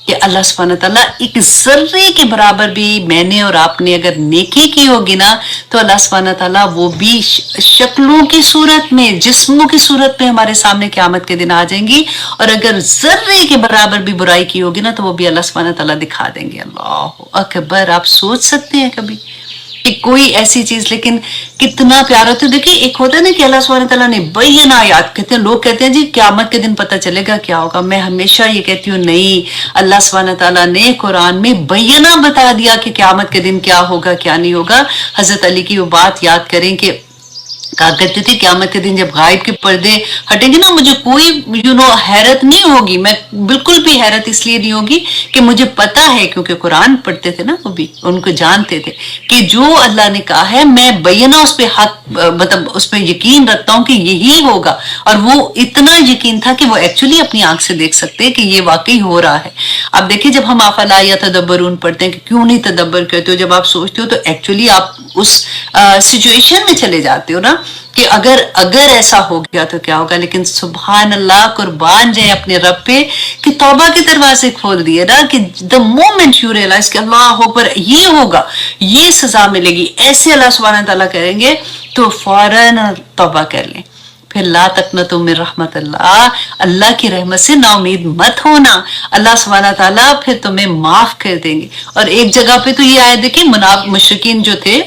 कि अल्लाह सुब्हानहू तआला एक जर्रे के बराबर भी मैंने और आपने अगर नेकी की होगी ना, तो अल्लाह सुब्हानहू तआला वो भी शक्लों की सूरत में, जिस्मों की सूरत में हमारे सामने क़यामत के दिन आ जाएंगी। और अगर जर्रे के बराबर भी बुराई की होगी ना, तो वो भी अल्लाह सुब्हानहू तआला दिखा देंगे। अल्लाह अकबर। आप सोच सकते हैं कभी कि कोई ऐसी चीज, लेकिन कितना प्यारा होता है। देखिए एक होता है ना कि अल्लाह सुब्हानहू तआला ने बैना याद कहते हैं, लोग कहते हैं जी क़यामत के दिन पता चलेगा क्या होगा। मैं हमेशा ये कहती हूँ नहीं, अल्लाह सुब्हानहू तआला ने कुरान में बैना बता दिया कि क़यामत के दिन क्या होगा क्या नहीं होगा। हजरत अली की वो बात याद करें कि कहा करते थे क़यामत के दिन जब गायब के पर्दे हटेंगे ना, मुझे कोई हैरत नहीं होगी, मैं बिल्कुल भी हैरत इसलिए नहीं होगी कि मुझे पता है, क्योंकि कुरान पढ़ते थे ना, वो भी उनको जानते थे कि जो अल्लाह ने कहा है मैं बैना उस पे हक, मतलब उस पे यकीन रखता हूँ कि यही होगा। और वो इतना यकीन था कि वो एक्चुअली अपनी आंख से देख सकते हैं कि ये वाकई हो रहा है। अब देखिए जब हम अफला या तदब्बरून पढ़ते हैं कि क्यों नहीं तदब्बर करते हो, जब आप सोचते हो तो एक्चुअली आप उस सिचुएशन में चले जाते हो ना कि अगर ऐसा हो गया तो क्या होगा। लेकिन सुभान अल्लाह, कुर्बान जाए अपने रब पे कि तौबा के दरवाजे खोल दिए ना, कि द मोमेंट यू रियलाइज कि अल्लाह पर ये होगा, ये सजा मिलेगी, ऐसे अल्लाह सुब्हानहू तआला करेंगे, तो फौरन तौबा कर लें। फिर ला तकनतु मिन रहमतिल्लाह, अल्लाह की रहमत से ना उम्मीद मत होना, अल्लाह सुब्हानहू तआला फिर तुम्हें माफ कर देंगे। और एक जगह पे तो ये आया देखिए, मुशरिकीन जो थे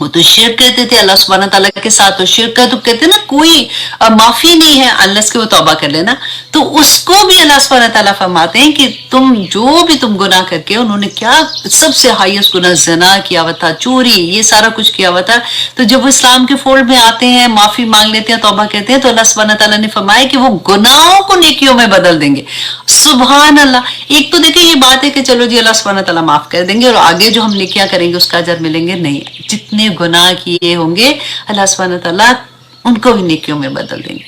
वो तो शिर्क कहते थे अल्लाह सुब्हानहू तआला के साथ, तो शिर्क का तो कहते ना कोई माफी नहीं है अल्लाह के वो तौबा कर लेना। तो उसको भी अल्लाह सुब्हानहू तआला फरमाते हैं कि तुम जो भी तुम गुनाह करके, उन्होंने क्या सबसे हाईएस्ट गुनाह ज़िना किया हुआ था, चोरी, ये सारा कुछ किया हुआ था। तो जब वो इस्लाम के फोल्ड में आते हैं, माफी मांग लेते हैं, तौबा कहते हैं, तो अल्लाह सुब्हानहू तआला ने फरमाया कि वो गुनाहों को नेकियों में बदल देंगे। सुभान अल्लाह। एक तो देखिए ये बात है कि चलो जी अल्लाह सुब्हानहू तआला माफ कर देंगे और आगे जो हम नेकियां करेंगे उसका अजर मिलेंगे, नहीं, जितने गुनाह किए होंगे अल्लाह सुब्हानहू तआला उनको भी नेकियों में बदल देंगे।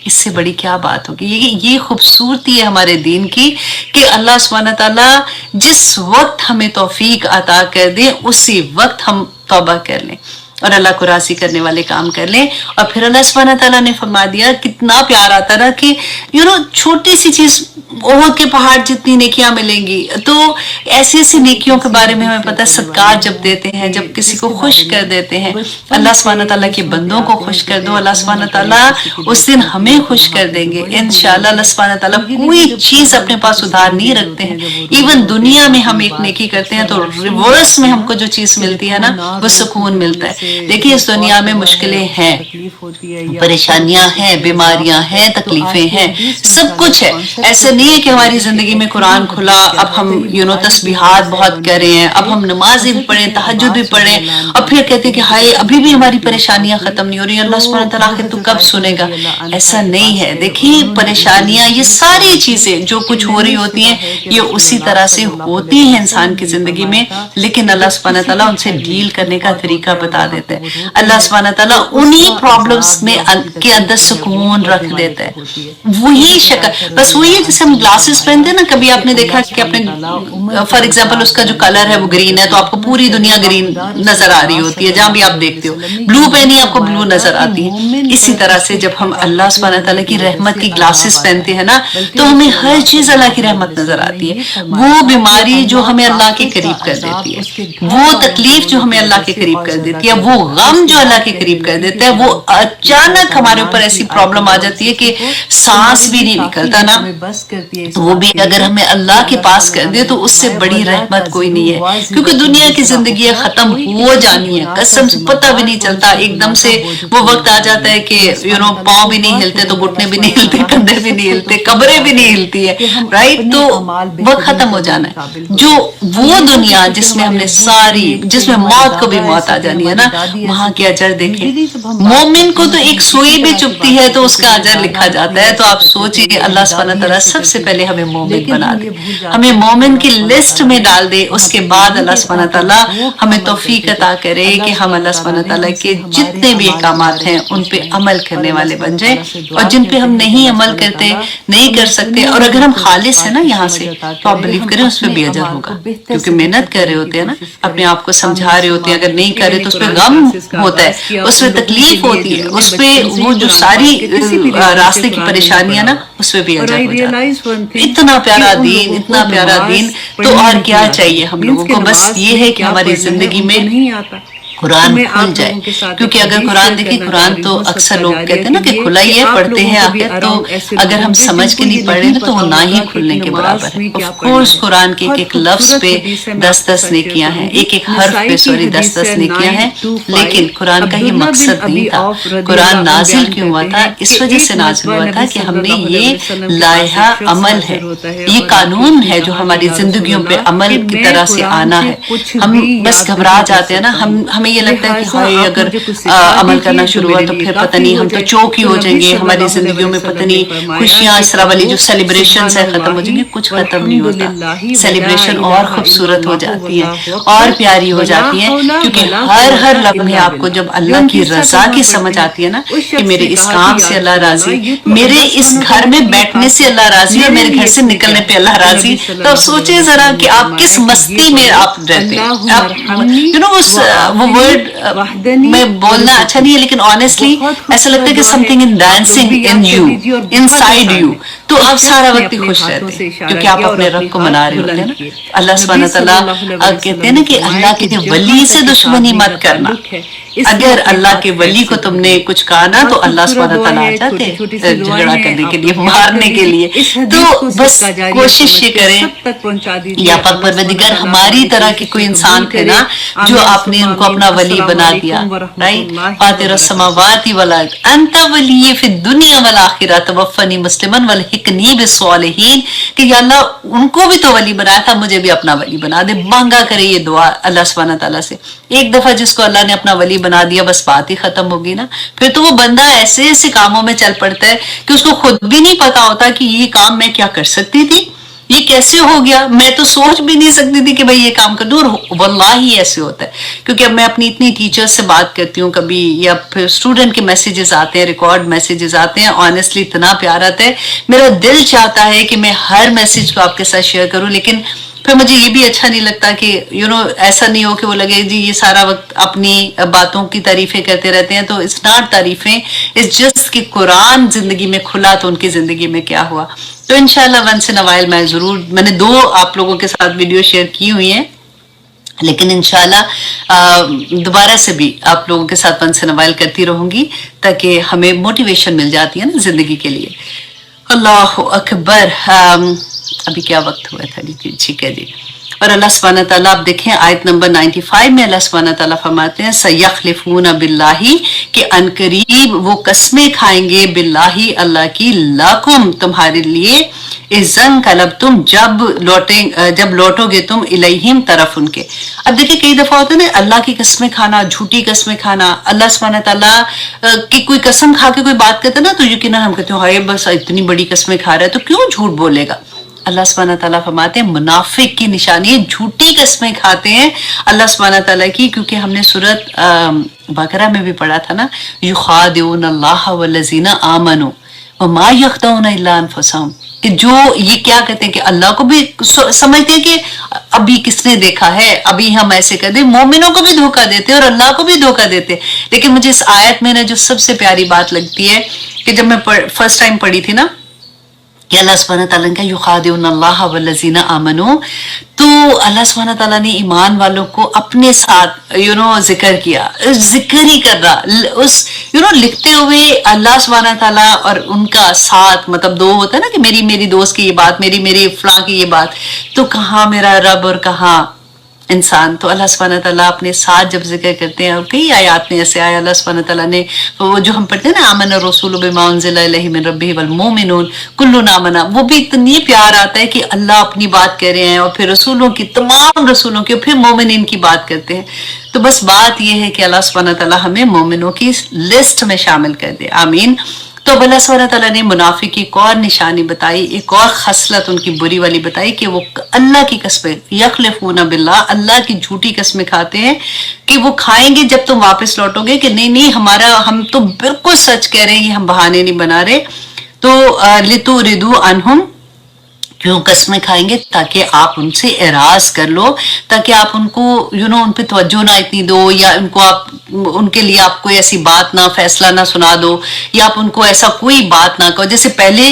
इससे बड़ी क्या बात होगी। ये खूबसूरती है हमारे दीन की कि अल्लाह सुब्हानहू तआला जिस वक्त हमें तौफीक अता कर दे उसी वक्त हम तौबा कर लें और अल्लाह को राजी करने वाले काम कर लें। और फिर अल्लाह सुब्हानहू तआला ने फरमा दिया, कितना प्यार आता ना कि छोटी सी चीज ओहद के पहाड़ जितनी नेकियां मिलेंगी। तो ऐसी ऐसी नेकियों के बारे में हमें पता है, सदका जब देते हैं, जब किसी को खुश कर देते हैं, अल्लाह सुब्हानहू तआला के बंदों को खुश कर दो, अल्लाह सुब्हानहू तआला उस दिन हमें खुश कर देंगे इंशाअल्लाह। अल्लाह सुब्हानहू तआला कोई चीज अपने पास उधार नहीं रखते हैं। इवन दुनिया में हम एक नेकी करते हैं तो रिवर्स में हमको जो चीज मिलती है ना, वो सुकून मिलता है। देखिए इस दुनिया में मुश्किलें हैं, परेशानियां हैं, बीमारियां हैं, तकलीफें हैं, सब कुछ है। ऐसे नहीं है कि हमारी जिंदगी में कुरान खुला, अब हम तस्बीहात बहुत करें हैं, अब हम नमाज़ें भी पढ़ें, तहज्जुद भी पढ़ें, और फिर कहते हैं कि हाय अभी भी हमारी परेशानियां खत्म नहीं हो रही, अल्लाह सुब्हानहू तआला आखिर तू कब सुनेगा। ऐसा नहीं है। देखिए परेशानियां, ये सारी चीजें जो कुछ हो रही होती हैं, ये उसी तरह से होती हैं इंसान की जिंदगी में, लेकिन अल्लाह सुब्हानहू तआला उनसे डील करने का तरीका बता देता है। अल्लाह सुब्हानहू तआला उन्हीं प्रॉब्लम्स में के अंदर सुकून रख देता है। वही शक्ल, बस वही है जैसे हम ग्लासेस पहनते हैं ना, कभी आपने देखा कि अपने फॉर एग्जांपल उसका जो कलर है वो ग्रीन है, तो आपको पूरी दुनिया ग्रीन नजर आ रही होती है, जहां भी आप देखते हो। ब्लू पहनी आपको ब्लू नजर आती है। इसी तरह से जब हम अल्लाह सुब्हानहू तआला की रहमत की ग्लासेस पहनते हैं ना, तो हमें हर चीज अल्लाह की रहमत नजर आती है। वो बीमारी जो हमें अल्लाह के करीब कर देती है, वो तकलीफ जो हमें अल्लाह के करीब कर देती है, वो गम जो अल्लाह के करीब कर देता है, वो अचानक हमारे ऊपर ऐसी प्रॉब्लम आ जाती है कि सांस भी नहीं निकलता ना, तो वो भी अगर हमें अल्लाह के पास कर दे तो उससे बड़ी रहमत कोई नहीं है। क्योंकि दुनिया की जिंदगी खत्म हो जानी है, कसम से पता भी नहीं चलता, एकदम से वो वक्त आ जाता है कि पाँव भी नहीं हिलते तो घुटने भी नहीं हिलते, कंधे भी नहीं हिलते, कब्रें भी नहीं हिलती है, राइट। तो वो खत्म हो जाना है। जो वो दुनिया जिसमें हमने जिसमें मौत को भी मौत आ जानी है ना, وہاں کے اجر دیکھیں. مومن کو تو ایک سوئی بھی چبھتی ہے تو اس کا اجر لکھا جاتا ہے. تو آپ سوچئے اللہ سبحانہ تعالیٰ سب سے پہلے ہمیں مومن بنا دے, ہمیں مومن کی لسٹ میں ڈال دے. اس کے بعد اللہ سبحانہ تعالیٰ ہمیں توفیق عطا کرے کہ ہم اللہ سبحانہ تعالیٰ کے جتنے بھی احکامات ہیں ان پہ عمل کرنے والے بن جائیں, اور جن پہ ہم نہیں عمل کرتے, نہیں کر سکتے, اور اگر ہم خالص ہیں نا یہاں سے, تو آپ بلیو کریں اس پہ بھی اجر ہوگا, کیونکہ محنت کر رہے ہوتے ہیں نا, اپنے آپ کو سمجھا رہے ہوتے ہیں. اگر نہیں کرے تو اس پہ غم ہوتا ہے, اس پہ تکلیف ہوتی ہے, اس پہ وہ جو ساری راستے کی پریشانیاں نا اس پہ بھی اجر ہو جاتا ہے. اتنا پیارا دین, اتنا پیارا دین. تو اور کیا چاہیے ہم لوگوں کو؟ بس یہ ہے کہ ہماری زندگی میں قرآن کھل جائے. کیونکہ اگر قرآن دیکھیں, قرآن تو اکثر لوگ کہتے ہیں نا کہ کھلا ہی ہے, پڑھتے ہیں آخر, تو اگر ہم سمجھ کے نہیں پڑھے نا تو وہ نہ ہی کھلنے کے برابر ہے. آف کورس قرآن کے ایک لفظ پہ 10 نیکیاں ہیں, ایک حرف پہ 10 نیکیاں ہیں, لیکن قرآن کا یہ مقصد نہیں تھا. قرآن نازل کیوں ہوا تھا؟ اس وجہ سے نازل ہوا تھا کہ ہم نے یہ لائحہ عمل ہے, یہ قانون ہے جو ہماری زندگیوں پہ عمل کی طرح سے آنا ہے. ہم بس گھبرا جاتے ہیں نا, ہمیں یہ لگتا ہے کہ ہائے اگر عمل کرنا شروع ہوا تو پھر پتہ نہیں ہم تو چوکی ہو جائیں گے, ہماری زندگیوں میں پتہ نہیں خوشیاں اس طرح والی جو سیلیبریشنز ہیں ختم ہو جائیں گے. کچھ ختم نہیں ہوتا, سیلیبریشن اور خوبصورت ہو جاتی ہیں, اور پیاری ہو جاتی ہیں, کیونکہ ہر لمحے آپ کو جب اللہ کی رضا کی سمجھ آتی ہے نا کہ میرے اس کام سے اللہ راضی, میرے اس گھر میں بیٹھنے سے اللہ راضی, اور میرے گھر سے نکلنے پہ اللہ راضی, تو آپ سوچیں ذرا کہ آپ کس مستی میں آپ رہتے ہیں. وہ ورڈ میں بولنا اچھا نہیں ہے, لیکن آنیسٹلی ایسا لگتا ہے کہ some thing in dancing in you, in side you. تو آپ سارا وقت ہی خوش رہتے ہیں کیونکہ آپ اپنے رب کو منا رہے ہوتے ہیں نا. اللہ سبحانہ تعالیٰ کہتے ہیں نا کہ اللہ کے ولی سے دشمنی مت کرنا. اگر اللہ کے ولی کو تم نے کچھ کہا نا تو اللہ سبحانہ تعالیٰ آ جاتے ہیں جھگڑا کرنے کے لیے, مارنے کے لیے. تو بس کوشش یہ کریں, یا پاک پروردگار ہماری طرح کی کوئی انسان تھے نا جو آپ نے ان کو اپنا ولی بنا دیا, رائٹ. فاطر السماوات والارض انت ولی فی الدنیا والآخرہ توفنی مسلما والحقنی بالصالحین, کہ یا اللہ ان کو بھی تو ولی بنایا تھا, مجھے بھی اپنا ولی بنا دے. مانگا کرے یہ دعا اللہ سبحانہ تعالیٰ سے. ایک دفعہ جس کو اللہ نے اپنا ولی بنا دیا بس بات ہی ختم ہوگی نا. پھر تو وہ بندہ ایسے ایسے کاموں میں چل پڑتا ہے کہ اس کو خود بھی نہیں پتا ہوتا کہ یہ کام میں کیا کر سکتی تھی, یہ کیسے ہو گیا, میں تو سوچ بھی نہیں سکتی تھی کہ بھئی یہ کام کر دوں. اور واللہ ہی ایسے ہوتا ہے, کیونکہ اب میں اپنی اتنی ٹیچر سے بات کرتی ہوں کبھی, یا پھر اسٹوڈنٹ کے میسیجز آتے ہیں, ریکارڈ میسیجز آتے ہیں, آنیسٹلی اتنا پیار آتا ہے, میرا دل چاہتا ہے کہ میں ہر میسیج کو آپ کے ساتھ شیئر کروں, لیکن پھر مجھے یہ بھی اچھا نہیں لگتا کہ ایسا نہیں ہو کہ وہ لگے جی یہ سارا وقت اپنی باتوں کی تعریفیں کرتے رہتے ہیں. تو اٹس ناٹ تعریفیں, اٹس جسٹ کہ قرآن زندگی میں کھلا تو ان کی زندگی میں کیا ہوا. تو انشاءاللہ ونس ان اوائل میں نے 2 آپ لوگوں کے ساتھ ویڈیو شیئر کی ہوئی ہیں, لیکن انشاءاللہ دوبارہ سے بھی آپ لوگوں کے ساتھ ونس ان اوائل کرتی رہوں گی تاکہ ہمیں موٹیویشن مل جاتی ہے نا زندگی کے لیے. اللہ اکبر. ابھی کیا وقت ہوا تھا؟ ٹھیک ہے جی. اور اللہ سبحانہ تعالیٰ آپ دیکھیں آیت نمبر 95 میں اللہ سبحانہ تعالیٰ فرماتے ہیں سَيَخْلِفُونَ بِاللَّهِ کہ انقریب وہ قسمیں کھائیں گے باللہ اللہ کی, لَكُمْ تمہارے لیے, اِذَنْ قَلَبْتُمْ جب لوٹو گے تم الیہم طرف ان کے. اب دیکھیں کئی دفعہ ہوتا ہے نا اللہ کی قسمیں کھانا, جھوٹی قسمیں کھانا. اللہ سبحانہ تعالیٰ کی کوئی قسم کھا کے کوئی بات کرتا ہے نا تو یقیناً ہم کہتے ہیں ہائے بس اتنی بڑی قسمیں کھا رہا ہے تو کیوں جھوٹ بولے گا. اللہ سبحانہ تعالیٰ فرماتے ہیں منافق کی نشانی جھوٹی قسمیں کھاتے ہیں اللہ سبحانہ تعالیٰ کی, کیونکہ ہم نے سورۃ بقرہ میں بھی پڑھا تھا نا یخادعون اللہ والذین آمنوا وما یخدعون الا انفسهم, کہ جو یہ کیا کہتے ہیں کہ اللہ کو بھی سمجھتے ہیں کہ ابھی کس نے دیکھا ہے, ابھی ہم ایسے کر دیں, مومنوں کو بھی دھوکہ دیتے اور اللہ کو بھی دھوکہ دیتے. لیکن مجھے اس آیت میں جو سب سے پیاری بات لگتی ہے کہ جب میں فرسٹ ٹائم پڑھی تھی نا کہ اللہ سبحانہ تعالیٰ کا یخادعون اللہ والذین آمنوا, تو اللہ سبحانہ تعالیٰ نے ایمان والوں کو اپنے ساتھ ذکر کیا, ذکر ہی کر رہا اس لکھتے ہوئے اللہ سبحانہ تعالیٰ اور ان کا ساتھ, مطلب 2 ہوتا ہے نا کہ میری دوست کی یہ بات, میری فلاں کی یہ بات, تو کہاں میرا رب اور کہاں इंसान। तो अल्लाह सुब्हानहू तआला अपने साथ जब जिक्र करते हैं, और कई आयात में ऐसे आया अल्लाह सुब्हानहू तआला ने, वो जो हम पढ़ते हैं ना, आमन रसूल बिमा उनज़िला इलैहि मिन रब्बिहि वल मोमिनून कुल्लुन आमना, वो भी इतनी प्यार आता है कि अल्लाह अपनी बात कह रहे हैं और फिर रसूलों की, तमाम रसूलों की, और फिर मोमिनीन की बात करते हैं। तो बस बात ये है कि अल्लाह सुब्हानहू तआला हमें मोमिनों की लिस्ट में शामिल कर दे, आमीन। तो अल्लाह सुब्हानहू तआला ने मुनाफिक की एक और निशानी बताई, एक और खसलत उनकी बुरी वाली बताई कि वो अल्लाह की कस्में, यखलिफून बिल्लाह, अल्लाह की झूठी कस्में खाते हैं कि वो खाएंगे जब तुम वापस लौटोगे, कि नहीं नहीं हमारा, हम तो बिल्कुल सच कह रहे हैं, ये हम बहाने नहीं बना रहे। तो लितुरिदू अनहुम, क्यों कस्में खाएंगे? ताकि आप उनसे एराज कर लो, ताकि आप उनको उन पे तवज्जो ना इतनी दो, या उनको आप, उनके लिए आप कोई ऐसी बात ना, फैसला ना सुना दो, या आप उनको ऐसा कोई बात ना कहो। जैसे पहले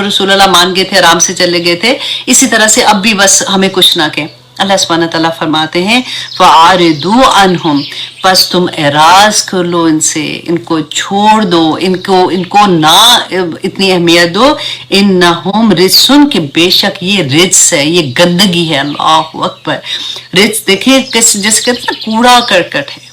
रसूलुल्लाह मान गए थे, आराम से चले गए थे, इसी तरह से अब भी बस हमें कुछ ना कहें। अल्लाह सुब्हानहू तआला फरमाते हैं फ़अरिदू अन्हुम, बस तुम एराज कर लो इनसे, इनको छोड़ दो, इनको ना इतनी अहमियत दो। इन्नहुम रिजसुन, कि बेशक ये रिज्स है, ये गंदगी है। अल्लाहु अकबर। रिज्स देखिए किस, जैसे कहते हैं कूड़ा करकट है,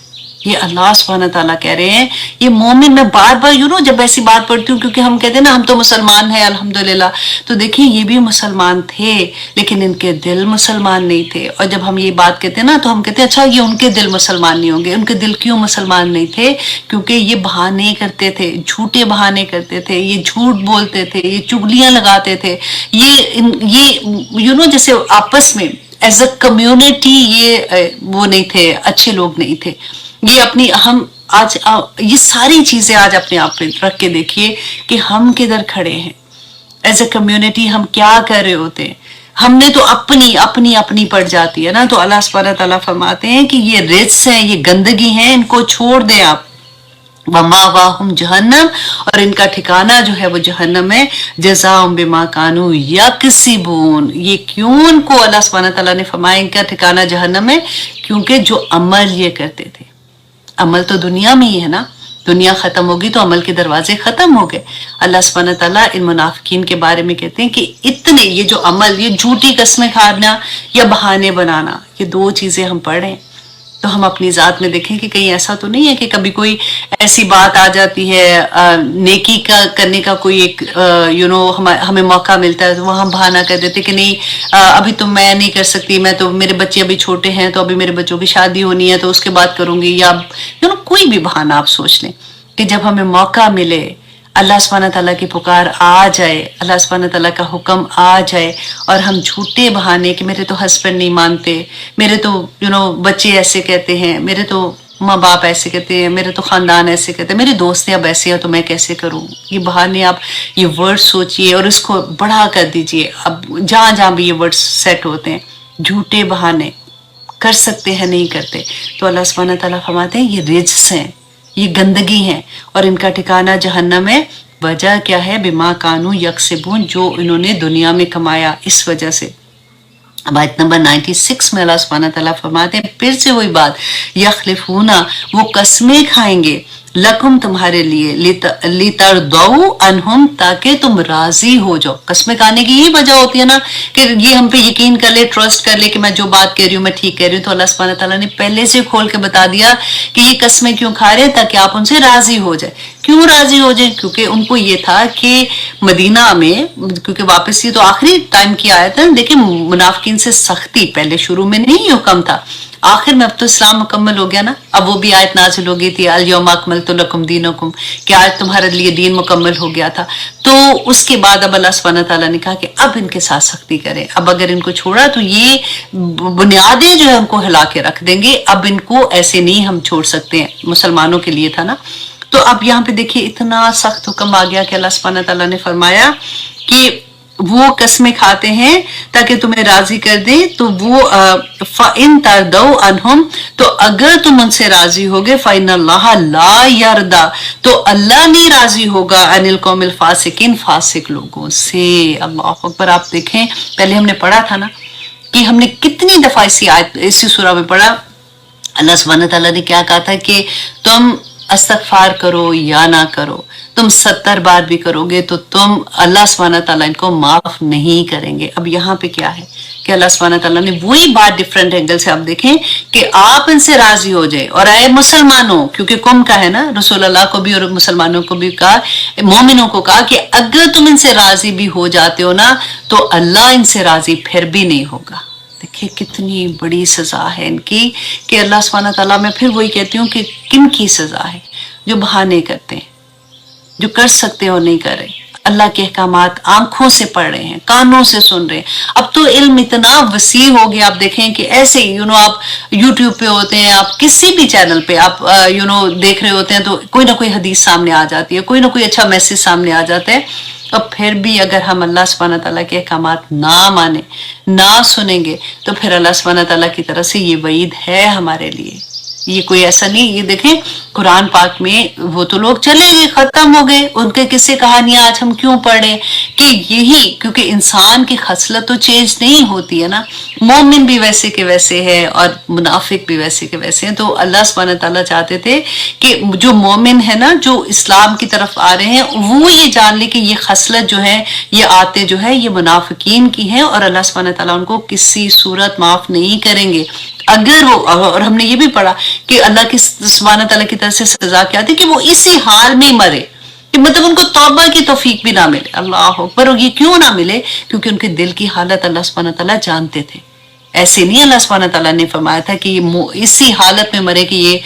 ये अल्लाह सुब्हानहू तआला कह रहे हैं। ये मोमिन, मैं बार बार जब ऐसी बात पढ़ती हूँ, क्योंकि हम कहते हैं ना हम तो मुसलमान हैं अल्हम्दुलिल्लाह, तो देखिए ये भी मुसलमान थे, लेकिन इनके दिल मुसलमान नहीं थे। और जब हम ये बात कहते हैं ना, तो हम कहते हैं अच्छा ये उनके दिल मुसलमान नहीं होंगे। उनके दिल क्यों मुसलमान नहीं थे? क्योंकि ये बहाने करते थे, झूठे बहाने करते थे, ये झूठ बोलते थे, ये चुगलियां लगाते थे, ये जैसे आपस में एज अ कम्युनिटी ये वो नहीं थे, अच्छे लोग नहीं थे। ये अपनी, हम आज ये सारी चीजें आज अपने आप पे रख के देखिए कि हम किधर खड़े हैं एज ए कम्युनिटी, हम क्या कर रहे होते हैं। हमने तो अपनी अपनी अपनी पड़ जाती है ना। तो अल्लाह सुब्हानहू तआला फरमाते हैं कि ये रिज्स हैं, ये गंदगी है, इनको छोड़ दें आप। वमावाहुम जहन्नम, और इनका ठिकाना जो है वो जहन्नम है। जज़ाउम बिमा कानू यकसिबून, ये क्यों उनको अल्लाह सुब्हानहू तआला ने फरमाया इनका ठिकाना जहन्नम है? क्योंकि जो अमल ये करते थे, अमल तो दुनिया में ही है ना, दुनिया खत्म होगी तो अमल के दरवाजे खत्म हो गए। अल्लाह सुब्हानहू तआला इन मुनाफिकीन के बारे में कहते हैं कि इतने, ये जो अमल, ये झूठी कस्में खाना या बहाने बनाना, ये दो चीजें हम पढ़ रहे हैं। तो हम अपनी जात में देखें कि कहीं ऐसा तो नहीं है कि कभी कोई ऐसी बात आ जाती है, नेकी का करने का कोई एक हमें मौका मिलता है, तो वहाँ हम बहाना कर देते कि नहीं अभी तो मैं नहीं कर सकती, मैं तो, मेरे बच्चे अभी छोटे हैं, तो अभी मेरे बच्चों की शादी होनी है, तो उसके बाद करूंगी। या कोई भी बहाना आप सोच लें कि जब हमें मौका मिले, अल्लाह सुब्हानहू तआला की पुकार आ जाए, अल्लाह सुब्हानहू तआला का हुक्म आ जाए, और हम झूठे बहाने कि मेरे तो हस्बैंड नहीं मानते, मेरे तो बच्चे ऐसे कहते हैं, मेरे तो माँ बाप ऐसे कहते हैं, मेरे तो खानदान ऐसे कहते हैं, मेरे दोस्त अब ऐसे हैं, तो मैं कैसे करूं। ये बहाने, आप ये वर्ड सोचिए और इसको बड़ा कर दीजिए। अब जहां जहां भी ये वर्ड सेट होते हैं, झूठे बहाने कर सकते हैं, नहीं करते, तो अल्लाह सुब्हानहू तआला फरमाते हैं ये रिज्स हैं, ये गंदगी है, और इनका ठिकाना जहन्नम है। वजह क्या है? बिमा कानू यकसिबून, जो इन्होंने दुनिया में कमाया, इस वजह से। अब आयत नंबर 96 में अल्लाह सुब्हानहू तआला फरमाते हैं, फिर से वही बात, यखलिफूना, वो कस्में खाएंगे, लकुम, तुम्हारे लिए, लितरदऊ अनहुम, ताकि तुम राजी हो जाओ। कस्में खाने की यही वजह होती है ना, कि ये हम पे यकीन कर ले, ट्रस्ट कर ले कि मैं जो बात कह रही हूँ मैं ठीक कह रही हूँ। तो अल्लाह सुब्हानहू तआला ने पहले से खोल के बता दिया कि ये कस्में क्यों खा रहे हैं, ताकि आप उनसे राजी हो जाए। क्यों राजी हो जाए? क्योंकि उनको ये था कि मदीना में, क्योंकि वापस, ये तो आखिरी टाइम की आयत है, देखिए मुनाफिकीन से सख्ती पहले शुरू में नहीं हुक्म था, आखिर में अब तो इस्लाम मुकम्मल हो गया ना। अब वो भी आयत नाजिल हो गई थी, अल यौमा अकमलतु लकुम दीनकुम, कि आज तुम्हारे लिए दीन मुकम्मल हो गया था। तो उसके बाद अब अल्लाह सुब्हानहू तआला ने कहा कि अब इनके साथ सख्ती करें। अब अगर इनको छोड़ा तो ये बुनियादें जो है उनको हिला के रख देंगे, अब इनको ऐसे नहीं हम छोड़ सकते हैं। मुसलमानों के लिए था ना। तो अब यहाँ पे देखिए इतना सख्त हुक्म आ गया कि अल्लाह सुब्हानहू तआला ने फरमाया कि वो कस्में खाते हैं ताकि तुम्हें राजी कर दे। तो वो फ़इन तरदऊ अनहुम, तो अगर तुम उनसे राजी होगे, फ़इन्नल्लाह ला यरदा, तो अल्लाह नहीं राजी होगा अनिल कौमिल फासिकिन, फासिक लोगों से। अल्लाह अकबर। आप देखें, पहले हमने पढ़ा था ना कि हमने कितनी दफा इसी सूरा में पढ़ा, अल्लाह सुब्हानहू तआला ने क्या कहा था कि तुम इस्तगफार करो या ना करो, तुम 70 बार भी करोगे तो तुम अल्लाह सुब्हानहू तआला इनको माफ नहीं करेंगे। अब यहाँ पे क्या है कि अल्लाह सुब्हानहू तआला ने वही बात डिफरेंट एंगल से आप देखें कि आप इनसे राजी हो जाए। और आए मुसलमानों, क्योंकि कुम का है ना, रसूल अल्लाह को भी और मुसलमानों को भी कहा, मोमिनों को कहा कि अगर तुम इनसे राजी भी हो जाते हो ना तो अल्लाह इनसे राजी फिर भी नहीं होगा। देखिए कितनी बड़ी सजा है इनकी कि अल्लाह सुब्हानहू तआला, मैं फिर वही कहती हूँ कि किन की सजा है, जो बहाने करते हैं, जो कर सकते हो नहीं कर रहे, अल्लाह के अहकामात आंखों से पढ़ रहे हैं, कानों से सुन रहे हैं। अब तो इल्म इतना वसी हो गया, आप देखें कि ऐसे ही आप यूट्यूब पे होते हैं, आप किसी भी चैनल पे आप देख रहे होते हैं तो कोई ना कोई हदीस सामने आ जाती है, कोई ना कोई अच्छा मैसेज सामने आ जाता है। और फिर भी अगर हम अल्लाह सुब्हानहू तआला के अहकामात ना माने, ना सुनेंगे, तो फिर अल्लाह सुब्हानहू तआला की तरफ से ये वईद है हमारे लिए। ये कोई ऐसा नहीं, ये देखें कुरान पाक में वो तो लोग चले गए, खत्म हो गए, उनके किस्से कहानियां आज हम क्यों पढ़े कि यही, क्योंकि इंसान की खसलत तो चेंज नहीं होती है ना, मोमिन भी वैसे के वैसे है और मुनाफिक भी वैसे के वैसे हैं। तो अल्लाह सुब्हानहू तआला चाहते थे कि जो मोमिन है ना, जो इस्लाम की तरफ आ रहे हैं, वो ये जान ले कि ये खसलत जो है, ये आते जो है, ये मुनाफिकीन की है और अल्लाह सुब्हानहू तआला उनको किसी सूरत माफ नहीं करेंगे। अगर वो, और हमने ये भी पढ़ा कि अल्लाह की सुब्हानहू तआला की तरफ से सजा क्या थी कि वो इसी हाल में मरे, कि मतलब उनको तौबा की तौफीक भी ना मिले। अल्लाह अकबर। और ये क्यों ना मिले? क्योंकि उनके दिल की हालत अल्लाह सुब्हानहू तआला जानते थे। ऐसे नहीं अल्लाह सुब्हानहू तआला ने फरमाया था कि ये इसी हालत में मरे कि ये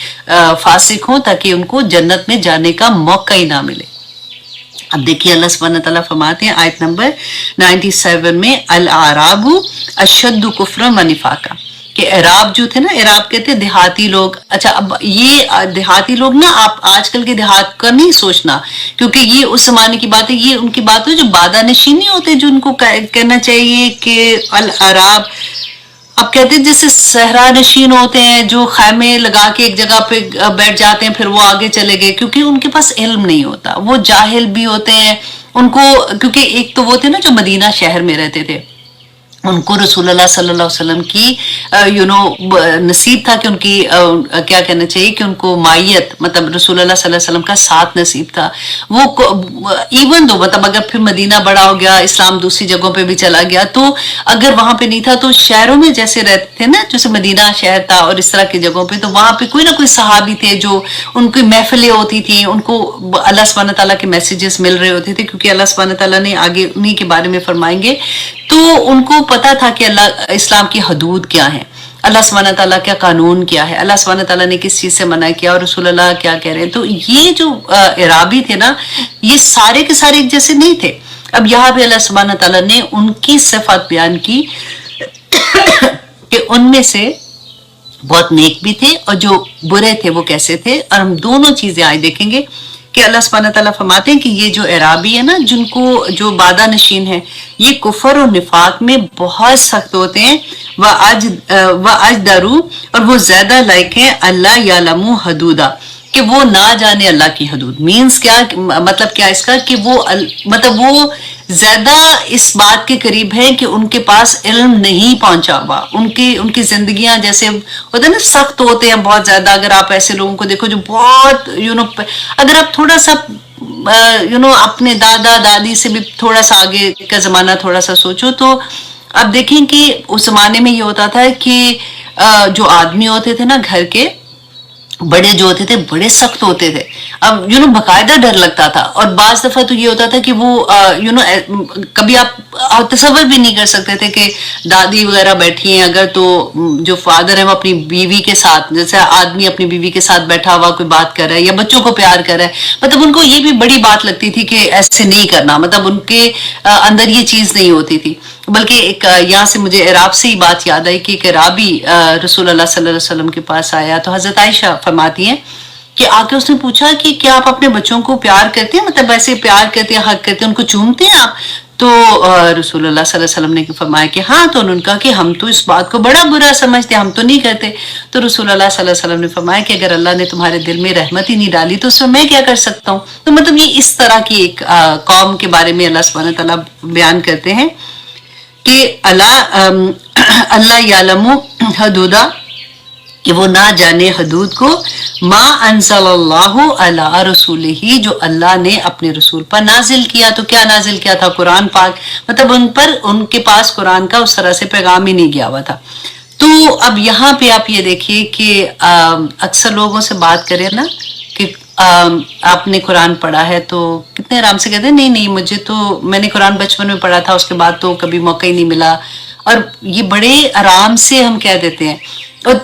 फासिक हो, ताकि उनको जन्नत में जाने का मौका ही ना मिले। अब देखिए अल्लाह सुब्हानहू तआला फरमाते हैं आयत नंबर 97 में, अल आराबु अशद्दु कुफ्रन व निफाका, कि अराब जो थे ना, अराब कहते हैं देहाती लोग। अच्छा, अब ये देहाती लोग ना, आप आजकल के देहात का नहीं सोचना, क्योंकि ये उस जमाने की बात है, ये उनकी बात है जो बादा नशीन नहीं होते, जो उनको कहना चाहिए कि अल अराब। अब कहते हैं जैसे सहरा नशीन होते हैं जो खैमे लगा के एक जगह पे बैठ जाते हैं, फिर वो आगे चले गए, क्योंकि उनके पास इल्म नहीं होता, वो जाहिल भी होते हैं। उनको, क्योंकि एक तो वो थे ना जो मदीना शहर में रहते थे, उनको रसूलुल्लाह सल्लल्लाहु अलैहि वसल्लम की नसीब था कि उनकी क्या कहना चाहिए कि उनको मायत, मतलब रसूलुल्लाह सल्लल्लाहु अलैहि वसल्लम का साथ नसीब था। वो इवन दो, मतलब अगर फिर मदीना बड़ा हो गया, इस्लाम दूसरी जगहों पे भी चला गया, तो अगर वहां पे नहीं था तो शहरों में जैसे रहते थे ना, जैसे मदीना शहर था और इस तरह की जगहों पे, तो वहां पे कोई ना कोई सहाबी थे जो उनकी महफिलें होती थी, उनको अल्लाह सुब्हानहू तआला के मैसेजेस मिल रहे होते थे, क्योंकि अल्लाह सुब्हानहू तआला ने आगे उन्हीं के बारे में फरमाएंगे। तो उनको पता था कि अल्लाह इस्लाम की हदूद क्या है, अल्लाह सुब्हानहू तआला का कानून क्या है, अल्लाह सुब्हानहू तआला ने किस चीज से मना किया और रसूलुल्लाह क्या कह रहे हैं। तो ये जो इराबी थे ना, ये सारे के सारे एक जैसे नहीं थे। अब यहाँ पे अल्लाह सुब्हानहू तआला ने उनकी सिफात बयान की कि उनमें से बहुत नेक भी थे और जो बुरे थे वो कैसे थे। और हम दोनों चीजें आज देखेंगे कि अल्लाह सुब्हानहू तआला फरमाते हैं कि ये जो इराबी है ना, जिनको जो बादा नशीन है, ये कुफर और निफाक में बहुत सख्त होते हैं। व अजदरू, और वो ज्यादा लायक है अल्लाह यालमू हदूदा, कि वो ना जाने अल्लाह की हदूद। मीन्स क्या, मतलब क्या इसका कि वो मतलब वो ज्यादा इस बात के करीब है कि उनके पास इल्म नहीं पहुंचा हुआ, उनकी जिंदगियां जैसे होते हैं ना, सख्त होते हैं बहुत ज्यादा। अगर आप ऐसे लोगों को देखो जो बहुत अगर आप थोड़ा सा अपने दादा दादी से भी थोड़ा सा आगे का जमाना थोड़ा सा सोचो, तो आप देखें कि उस जमाने में ये होता था कि जो आदमी होते थे ना, घर के बड़े जो होते थे बड़े सख्त होते थे। अब बकायदा डर लगता था। और बाज दफा तो ये होता था कि वो कभी आप तसव्वुर भी नहीं कर सकते थे कि दादी वगैरह बैठी हैं अगर, तो जो फादर है वो अपनी बीवी के साथ, जैसे आदमी अपनी बीवी के साथ बैठा हुआ कोई बात कर रहा है या बच्चों को प्यार कर रहा है, मतलब उनको ये भी बड़ी बात लगती थी कि ऐसे नहीं करना, मतलब उनके अंदर ये चीज नहीं होती थी। बल्कि एक यहाँ से मुझे इराब से ही बात याद आई कि एक इराबी रसूलुल्लाह सल्लल्लाहु अलैहि वसल्लम के पास आया, तो हजरत आयशा फरमाती हैं कि आके उसने पूछा कि क्या आप अपने बच्चों को प्यार करते हैं, मतलब ऐसे प्यार करते हैं, हक करते हैं, उनको चूमते हैं आप? तो रसूलुल्लाह सल्लल्लाहु अलैहि वसल्लम ने फरमाया कि हाँ। तो उन्होंने कहा कि हम तो इस बात को बड़ा बुरा समझते, हम तो नहीं करते। तो रसूलुल्लाह सल्लल्लाहु अलैहि वसल्लम ने फरमाया कि अगर अल्लाह ने तुम्हारे दिल में रहमत ही नहीं डाली तो उसमें मैं क्या कर सकता हूँ। तो मतलब ये इस तरह की एक कौम के बारे में अल्लाह सुब्हानहू तआला बयान करते हैं कि अल्लाह यालमु हदूदा, کہ وہ نہ جانے حدود کو، ما انزل اللہ علی رسولہ، جو اللہ نے اپنے رسول پر نازل کیا. تو کیا نازل کیا تھا؟ قرآن پاک. مطلب ان کے پاس قرآن کا اس طرح سے پیغام ہی نہیں گیا ہوا تھا. تو اب یہاں پہ آپ یہ دیکھیے کہ اکثر لوگوں سے بات کریں نا کہ آپ نے قرآن پڑھا ہے تو کتنے آرام سے کہتے ہیں نہیں مجھے تو، میں نے قرآن بچپن میں پڑھا تھا، اس کے بعد تو کبھی موقع ہی نہیں ملا. اور یہ بڑے آرام سے ہم کہہ دیتے ہیں. اور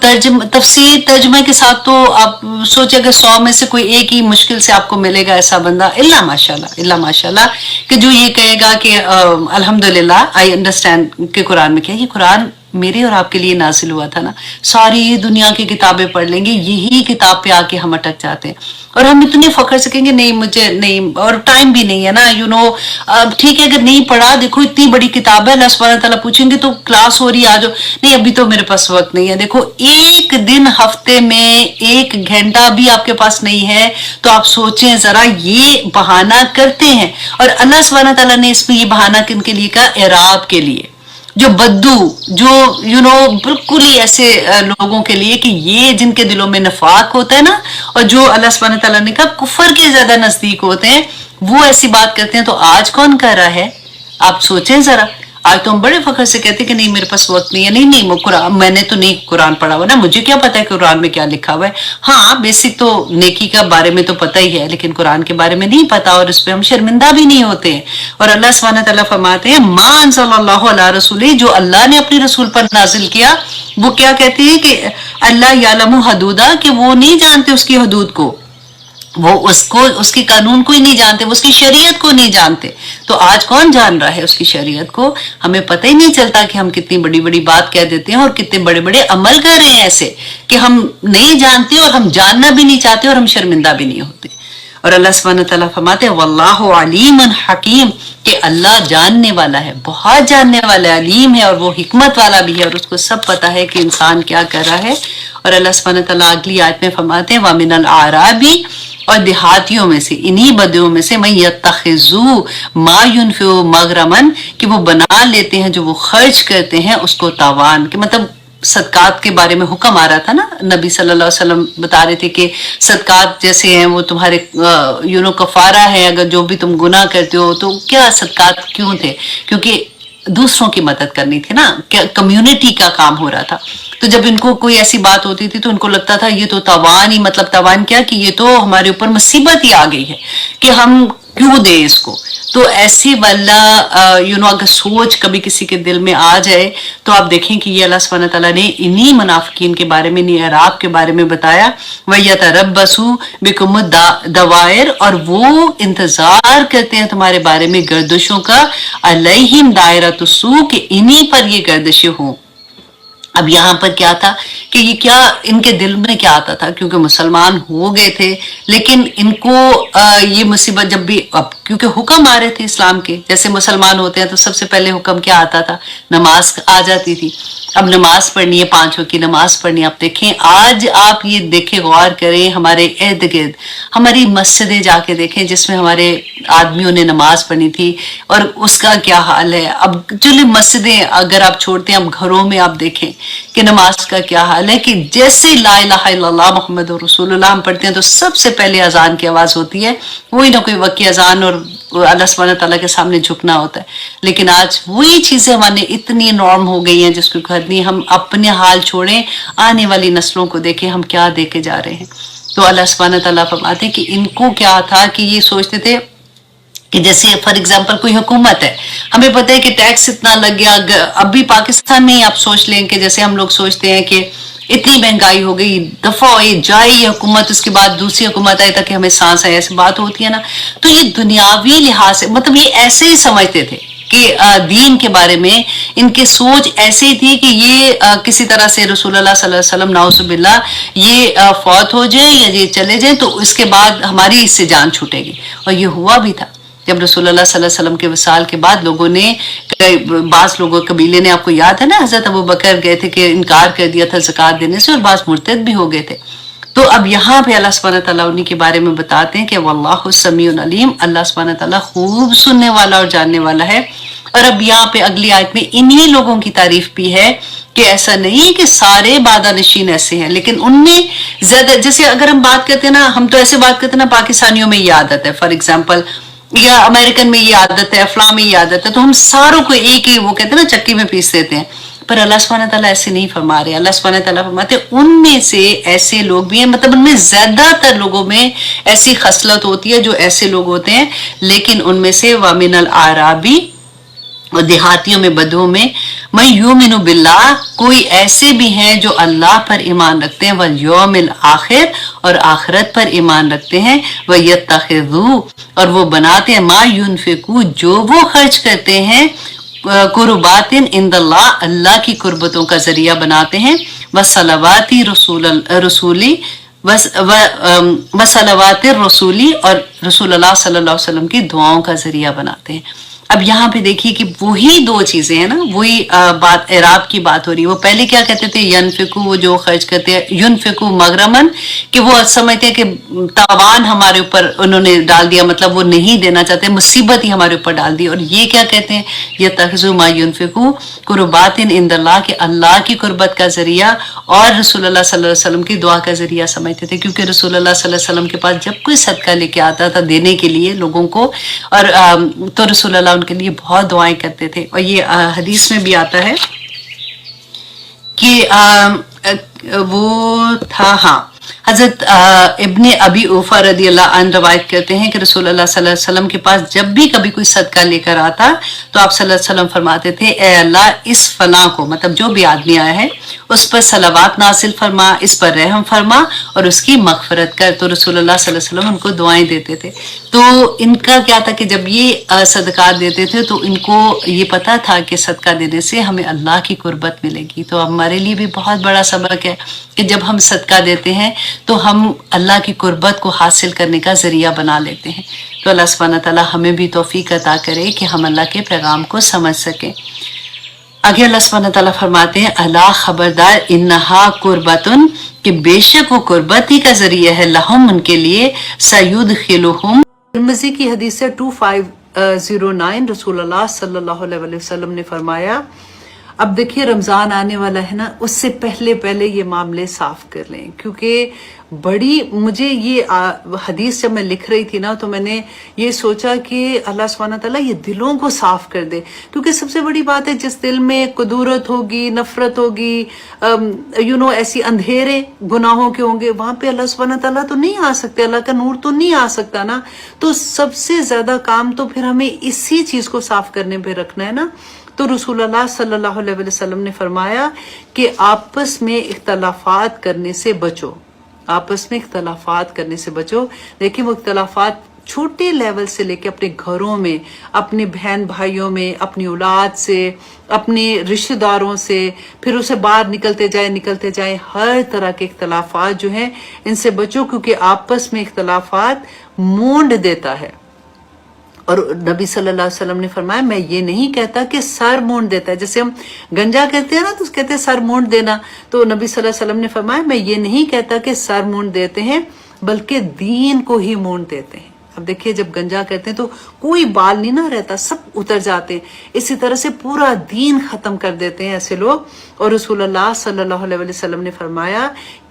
تفسیر ترجمے کے ساتھ تو آپ سوچے کہ 100 میں سے کوئی ایک ہی مشکل سے آپ کو ملے گا ایسا بندہ، الا ماشاءاللہ کہ جو یہ کہے گا کہ الحمدللہ آئی انڈرسٹینڈ کہ قرآن میں کیا. یہ قرآن میرے اور آپ کے لیے نازل ہوا تھا نا. ساری دنیا کی کتابیں پڑھ لیں گے، یہی کتاب پہ آ کے ہم اٹک جاتے ہیں. اور ہم اتنے فخر سے کہیں گے نہیں مجھے نہیں، اور ٹائم بھی نہیں ہے نا، ٹھیک ہے اگر نہیں پڑھا، دیکھو اتنی بڑی کتاب ہے، اللہ سبحانہ تعالیٰ پوچھیں گے تو کلاس ہو رہی ہے آ جاؤ، نہیں ابھی تو میرے پاس وقت نہیں ہے. دیکھو ایک دن ہفتے میں 1 گھنٹہ بھی آپ کے پاس نہیں ہے تو آپ سوچیں ذرا، یہ بہانہ کرتے ہیں. اور اللہ سبحانہ تعالیٰ نے اس میں یہ بہانہ کن کے لیے کہا؟ اعراب کے لیے، جو بدو، جو بالکل ہی ایسے لوگوں کے لیے کہ یہ جن کے دلوں میں نفاق ہوتا ہے نا، اور جو اللہ سبحانہ تعالیٰ نے کہا کفر کے زیادہ نزدیک ہوتے ہیں، وہ ایسی بات کرتے ہیں. تو آج کون کر رہا ہے؟ آپ سوچیں ذرا. آج تو ہم بڑے فخر سے کہتے ہیں کہ نہیں میرے پاس وقت نہیں ہے، نہیں قرآن میں نے تو نہیں قرآن پڑھا ہوا نا، مجھے کیا پتا ہے کہ قرآن میں کیا لکھا ہوا ہے. ہاں بیسک تو نیکی کا بارے میں تو پتہ ہی ہے، لیکن قرآن کے بارے میں نہیں پتا، اور اس پہ ہم شرمندہ بھی نہیں ہوتے ہیں. اور اللہ سبحانہ تعالیٰ فرماتے ہیں ما انزل اللہ علی رسولہ، جو اللہ نے اپنے رسول پر نازل کیا، وہ کیا کہتے ہیں کہ اللہ یعلم حدودہ، کہ وہ نہیں جانتے اس کی حدود کو، وہ اس کی قانون کو ہی نہیں جانتے، وہ اس کی شریعت کو نہیں جانتے. تو آج کون جان رہا ہے اس کی شریعت کو؟ ہمیں پتہ ہی نہیں چلتا کہ ہم کتنی بڑی بڑی بات کہہ دیتے ہیں اور کتنے بڑے بڑے عمل کر رہے ہیں ایسے کہ ہم نہیں جانتے، اور ہم جاننا بھی نہیں چاہتے، اور ہم شرمندہ بھی نہیں ہوتے. اور اللہ سبحانہ تعالیٰ فرماتے ہیں واللہ علیم حکیم، کہ اللہ جاننے والا ہے، بہت جاننے والا ہے، علیم ہے، اور وہ حکمت والا بھی ہے، اور اس کو سب پتا ہے کہ انسان کیا کر رہا ہے. اور اللہ سبحانہ تعالیٰ اگلی آیت میں فرماتے ہیں وَمِنَ الْأَعْرَابِ، اور دیہاتیوں میں سے، انہی بدیوں میں سے، مَن يَتَّخِذُوا مَا يُنْفِقُ مَغْرَمًا، کہ وہ بنا لیتے ہیں جو وہ خرچ کرتے ہیں اس کو تاوان. کہ مطلب صدقات کے بارے میں حکم آ رہا تھا نا، نبی صلی اللہ علیہ وسلم بتا رہے تھے کہ صدقات جیسے ہیں وہ تمہارے کفارہ ہے، اگر جو بھی تم گناہ کرتے ہو. تو کیا صدقات کیوں تھے؟ کیونکہ دوسروں کی مدد کرنی تھی نا، کمیونٹی کا کام ہو رہا تھا. تو جب ان کو کوئی ایسی بات ہوتی تھی تو ان کو لگتا تھا یہ تو تاوان ہی، مطلب تاوان کیا کہ یہ تو ہمارے اوپر مصیبت ہی آ گئی ہے کہ ہم کیوں دیں اس کو. تو ایسی والا اگر سوچ کبھی کسی کے دل میں آ جائے تو آپ دیکھیں کہ یہ اللہ سبحانہ تعالیٰ نے انہی منافقین کے بارے میں، انہی اعراب کے بارے میں بتایا وَيَتَرَبَّصُوا بِكُمُ الدَّوَائِرَ، اور وہ انتظار کرتے ہیں تمہارے بارے میں گردشوں کا، علیہم دائرۃ السوء، کہ انہی پر یہ گردشیں ہوں. اب یہاں پر کیا تھا کہ یہ کیا ان کے دل میں کیا آتا تھا، کیونکہ مسلمان ہو گئے تھے، لیکن ان کو یہ مصیبت جب بھی، اب کیونکہ حکم آ رہے تھے اسلام کے، جیسے مسلمان ہوتے ہیں تو سب سے پہلے حکم کیا آتا تھا؟ نماز آ جاتی تھی. اب نماز پڑھنی ہے، 5 وقت کی نماز پڑھنی ہے. آپ دیکھیں آج آپ یہ دیکھیں، غور کریں ہمارے ارد گرد ہماری مسجدیں جا کے دیکھیں جس میں ہمارے آدمیوں نے نماز پڑھنی تھی، اور اس کا کیا حال ہے. اب چلے مسجدیں اگر آپ چھوڑتے ہیں، اب گھروں میں آپ دیکھیں کہ نماز کا کیا حال ہے، کہ جیسے لا الہ الا اللہ محمد رسول اللہ ہم پڑھتے ہیں تو سب سے پہلے اذان کی آواز ہوتی ہے، وہی نہ کوئی وقت کی اذان، اور اللہ سبحانہ تعالیٰ کے سامنے جھکنا ہوتا ہے. لیکن آج وہی چیزیں ہمارے اتنی نارم ہو گئی ہیں جس کو کرنی. ہم اپنے حال چھوڑیں، آنے والی نسلوں کو دیکھیں ہم کیا دیکھے جا رہے ہیں. تو اللہ سبحانہ تعالیٰ فرماتے ہیں کہ ان کو کیا تھا کہ یہ سوچتے تھے کہ جیسے فار ایگزامپل کوئی حکومت ہے، ہمیں پتہ ہے کہ ٹیکس اتنا لگ گیا. ابھی پاکستان میں ہی آپ سوچ لیں کہ جیسے ہم لوگ سوچتے ہیں کہ اتنی مہنگائی ہو گئی، دفعہ جائے یہ حکومت، اس کے بعد دوسری حکومت آئی تاکہ ہمیں سانس آئے، ایسی بات ہوتی ہے نا. تو یہ دنیاوی لحاظ سے، مطلب یہ ایسے ہی سمجھتے تھے کہ دین کے بارے میں ان کی سوچ ایسی تھی کہ یہ کسی طرح سے رسول اللہ صلی اللہ علیہ وسلم نعوذ باللہ یہ فوت ہو جائیں یا یہ چلے جائیں تو اس کے بعد ہماری اس سے جان چھوٹے گی. اور یہ ہوا بھی تھا. جب رسول اللہ صلی اللہ علیہ وسلم کے وصال کے بعد لوگوں نے، بعض لوگوں قبیلے نے، آپ کو یاد ہے نا حضرت ابو بکر گئے تھے کہ انکار کر دیا تھا زکوٰۃ دینے سے، اور بعض مرتد بھی ہو گئے تھے. تو اب یہاں پہ اللہ سبحانہ تعالیٰ انہی کے بارے میں بتاتے ہیں کہ واللہ سمیع علیم، اللہ سبحانہ تعالیٰ خوب سننے والا اور جاننے والا ہے. اور اب یہاں پہ اگلی آیت میں انہی لوگوں کی تعریف بھی ہے کہ ایسا نہیں ہے کہ سارے بادہ نشین ایسے ہیں، لیکن ان میں زیادہ، جیسے اگر ہم بات کرتے ہیں نا، ہم تو ایسے بات کرتے ہیں نا، پاکستانیوں میں یہ عادت ہے فار ایگزامپل، یا امریکن میں یہ عادت ہے، فلاں میں یہ عادت ہے، تو ہم ساروں کو ایک ہی وہ کہتے ہیں نا چکی میں پیس دیتے ہیں. پر اللہ سبحانہ تعالیٰ ایسے نہیں فرما رہے. اللہ سبحانہ تعالیٰ فرماتے ہیں ان میں سے ایسے لوگ بھی ہیں، مطلب ان میں زیادہ تر لوگوں میں ایسی خصلت ہوتی ہے جو ایسے لوگ ہوتے ہیں، لیکن ان میں سے وَمِنَ الْأَعْرَابِ، اور دیہاتیوں میں، بدوؤں میں، میں یؤمن باللہ، کوئی ایسے بھی ہیں جو اللہ پر ایمان رکھتے ہیں، والیوم الآخر، اور آخرت پر ایمان رکھتے ہیں، وَيَتَّخِذُوا، اور وہ بناتے ہیں، ما ينفقوا، جو وہ خرچ کرتے ہیں، قربات عند اللہ، اللہ کی قربتوں کا ذریعہ بناتے ہیں، وصلوات رسولی، وصلوات الرسولی، اور رسول اللہ صلی اللہ علیہ وسلم کی دعاؤں کا ذریعہ بناتے ہیں. اب یہاں پہ دیکھیے کہ وہی دو چیزیں ہیں نا، وہی بات اعراب کی بات ہو رہی ہے. وہ پہلے کیا کہتے تھے، ینفقو، وہ جو خرچ کرتے ہیں، ینفقو مغرمن، کہ وہ سمجھتے ہیں کہ تاوان ہمارے اوپر انہوں نے ڈال دیا، مطلب وہ نہیں دینا چاہتے، مصیبت ہی ہمارے اوپر ڈال دی. اور یہ کیا کہتے ہیں، یتخذوا ما ینفقو قربات عند اللہ، کہ اللہ کی قربت کا ذریعہ اور رسول اللہ صلی اللہ علیہ وسلم کی دعا کا ذریعہ سمجھتے تھے. کیونکہ رسول اللہ صلی اللہ علیہ وسلم کے پاس جب کوئی صدقہ لے کے آتا تھا دینے کے لیے لوگوں کو، اور تو رسول اللہ ان کے لیے بہت دعائیں کرتے تھے. اور یہ حدیث میں بھی آتا ہے کہ وہ تھا، ہاں، حضرت ابن ابی اوفا رضی اللہ عنہ روایت کرتے ہیں کہ رسول اللہ صلی اللہ علیہ وسلم کے پاس جب بھی کبھی کوئی صدقہ لے کر آتا تو آپ صلی اللہ علیہ وسلم فرماتے تھے، اے اللہ اس فلاں کو، مطلب جو بھی آدمی آیا ہے، اس پر صلوات نازل فرما، اس پر رحم فرما، اور اس کی مغفرت کر. تو رسول اللہ صلی اللہ علیہ وسلم ان کو دعائیں دیتے تھے. تو ان کا کیا تھا کہ جب یہ صدقات دیتے تھے تو ان کو یہ پتا تھا کہ صدقہ دینے سے ہمیں اللہ کی قربت ملے گی. تو ہمارے لیے بھی بہت بڑا سبق ہے کہ جب ہم صدقہ دیتے ہیں تو ہم اللہ کی قربت کو حاصل کرنے کا ذریعہ بنا لیتے ہیں. تو اللہ سبحانہ تعالیٰ ہمیں بھی توفیق عطا کرے کہ ہم اللہ کے پیغام کو سمجھ سکیں. آگے اللہ سبحانہ تعالیٰ فرماتے ہیں، اللہ خبردار، انہا قربتن، کہ بے شک وہ قربت ہی کا ذریعہ ہے، لہم، ان کے لیے، سیدخلہم. ترمذی کی حدیث ہے 2509، رسول اللہ صلی اللہ علیہ وسلم نے فرمایا، اب دیکھیے رمضان آنے والا ہے نا، اس سے پہلے یہ معاملے صاف کر لیں. کیونکہ بڑی مجھے یہ حدیث جب میں لکھ رہی تھی نا تو میں نے یہ سوچا کہ اللہ سبحانہ تعالیٰ یہ دلوں کو صاف کر دے. کیونکہ سب سے بڑی بات ہے، جس دل میں قدورت ہوگی، نفرت ہوگی، ایسی اندھیرے گناہوں کے ہوں گے، وہاں پہ اللہ سبحانہ تعالیٰ تو نہیں آ سکتے، اللہ کا نور تو نہیں آ سکتا نا. تو سب سے زیادہ کام تو پھر ہمیں اسی چیز کو صاف کرنے پہ رکھنا ہے نا. تو رسول اللہ صلی اللہ علیہ وسلم نے فرمایا کہ آپس میں اختلافات کرنے سے بچو، آپس میں اختلافات کرنے سے بچو. دیکھیں وہ اختلافات چھوٹے لیول سے لے کے اپنے گھروں میں، اپنے بہن بھائیوں میں، اپنی اولاد سے، اپنے رشتہ داروں سے، پھر اسے باہر نکلتے جائیں، ہر طرح کے اختلافات جو ہیں ان سے بچو. کیونکہ آپس میں اختلافات مونڈ دیتا ہے. اور نبی صلی اللہ علیہ وسلم نے فرمایا، میں یہ نہیں کہتا کہ سر مونڈ دیتا ہے. جیسے ہم گنجا کہتے ہیں نا تو کہتے ہیں سر مونڈ دینا، تو نبی صلی اللہ علیہ وسلم نے فرمایا، میں یہ نہیں کہتا کہ سر مونڈ دیتے ہیں، بلکہ دین کو ہی مونڈ دیتے ہیں. اب دیکھیے جب گنجا کہتے ہیں تو کوئی بال نہیں نہ رہتا، سب اتر جاتے ہیں. اسی طرح سے پورا دین ختم کر دیتے ہیں ایسے لوگ. اور رسول اللہ صلی اللہ علیہ وسلم نے فرمایا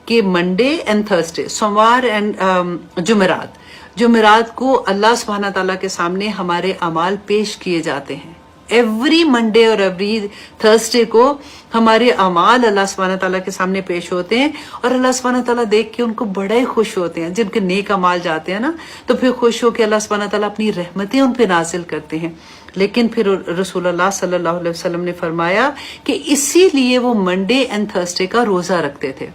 کہ منڈے اینڈ تھرسڈے، سوموار اینڈ جمعرات کو اللہ سبحانہ تعالیٰ کے سامنے ہمارے اعمال پیش کیے جاتے ہیں. ایوری منڈے اور ایوری تھرسڈے کو ہمارے اعمال اللہ سبحانہ تعالیٰ کے سامنے پیش ہوتے ہیں. اور اللہ سبحانہ تعالیٰ دیکھ کے ان کو بڑے خوش ہوتے ہیں. جن کے نیک اعمال جاتے ہیں نا تو پھر خوش ہو کے اللہ سبحانہ تعالیٰ اپنی رحمتیں ان پہ نازل کرتے ہیں. لیکن پھر رسول اللہ صلی اللہ علیہ وسلم نے فرمایا کہ اسی لیے وہ منڈے اینڈ تھرسڈے کا روزہ رکھتے تھے.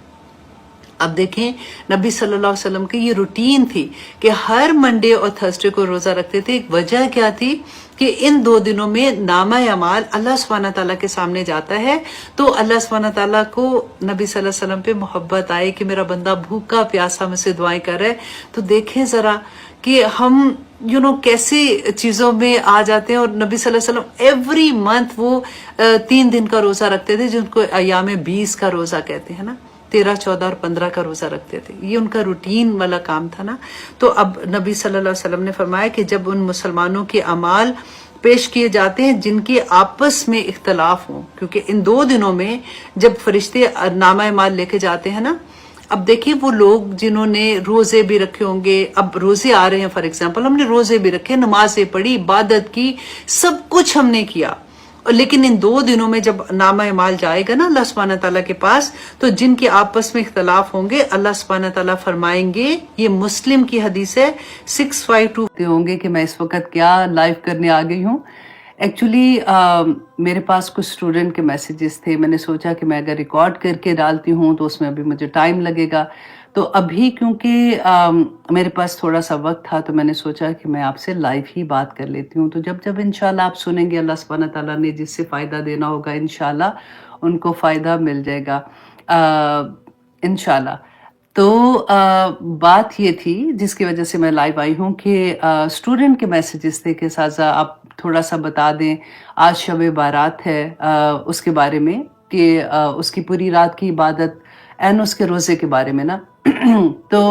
اب دیکھیں نبی صلی اللہ علیہ وسلم کی یہ روٹین تھی کہ ہر منڈے اور تھرسڈے کو روزہ رکھتے تھے. ایک وجہ کیا تھی کہ ان دو دنوں میں نامہ اعمال اللہ سبحانہ تعالیٰ کے سامنے جاتا ہے. تو اللہ سبحانہ تعالیٰ کو نبی صلی اللہ علیہ وسلم پہ محبت آئے کہ میرا بندہ بھوکا پیاسا مجھ سے دعائیں کر رہا ہے. تو دیکھیں ذرا کہ ہم کیسی چیزوں میں آ جاتے ہیں. اور نبی صلی اللہ علیہ وسلم ایوری منتھ وہ 3 دن کا روزہ رکھتے تھے، جن کو ایام 20 کا روزہ کہتے ہیں نا. 13, 14 اور 15 کا روزہ رکھتے تھے. یہ ان کا روٹین والا کام تھا نا. تو اب نبی صلی اللہ علیہ وسلم نے فرمایا کہ جب ان مسلمانوں کے اعمال پیش کیے جاتے ہیں جن کے آپس میں اختلاف ہوں، کیونکہ ان 2 دنوں میں جب فرشتے نامہ اعمال لے کے جاتے ہیں نا، اب دیکھیں وہ لوگ جنہوں نے روزے بھی رکھے ہوں گے، اب روزے آ رہے ہیں فار ایگزامپل، ہم نے روزے بھی رکھے، نمازیں پڑھی، عبادت کی، سب کچھ ہم نے کیا، لیکن ان 2 دنوں میں جب نامہ اعمال جائے گا نا اللہ سبحانہ تعالیٰ کے پاس، تو جن کے آپس میں اختلاف ہوں گے اللہ سبحانہ تعالیٰ فرمائیں گے، یہ مسلم کی حدیث ہے 652 ہوں گے کہ میں اس وقت کیا لائیو کرنے آ گئی ہوں۔ ایکچولی میرے پاس کچھ اسٹوڈنٹ کے میسیجز تھے، میں نے سوچا کہ میں اگر ریکارڈ کر کے ڈالتی ہوں تو اس میں ابھی مجھے ٹائم لگے گا، تو ابھی کیونکہ میرے پاس تھوڑا سا وقت تھا تو میں نے سوچا کہ میں آپ سے لائیو ہی بات کر لیتی ہوں، تو جب انشاءاللہ آپ سنیں گے، اللہ سبحانہ تعالیٰ نے جس سے فائدہ دینا ہوگا انشاءاللہ ان کو فائدہ مل جائے گا انشاءاللہ۔ تو بات یہ تھی جس کی وجہ سے میں لائیو آئی ہوں کہ اسٹوڈنٹ کے میسیجز تھے کہ سازا آپ تھوڑا سا بتا دیں، آج شب بارات ہے، اس کے بارے میں کہ اس کی پوری رات کی عبادت این اس کے روزے کے بارے میں نا تو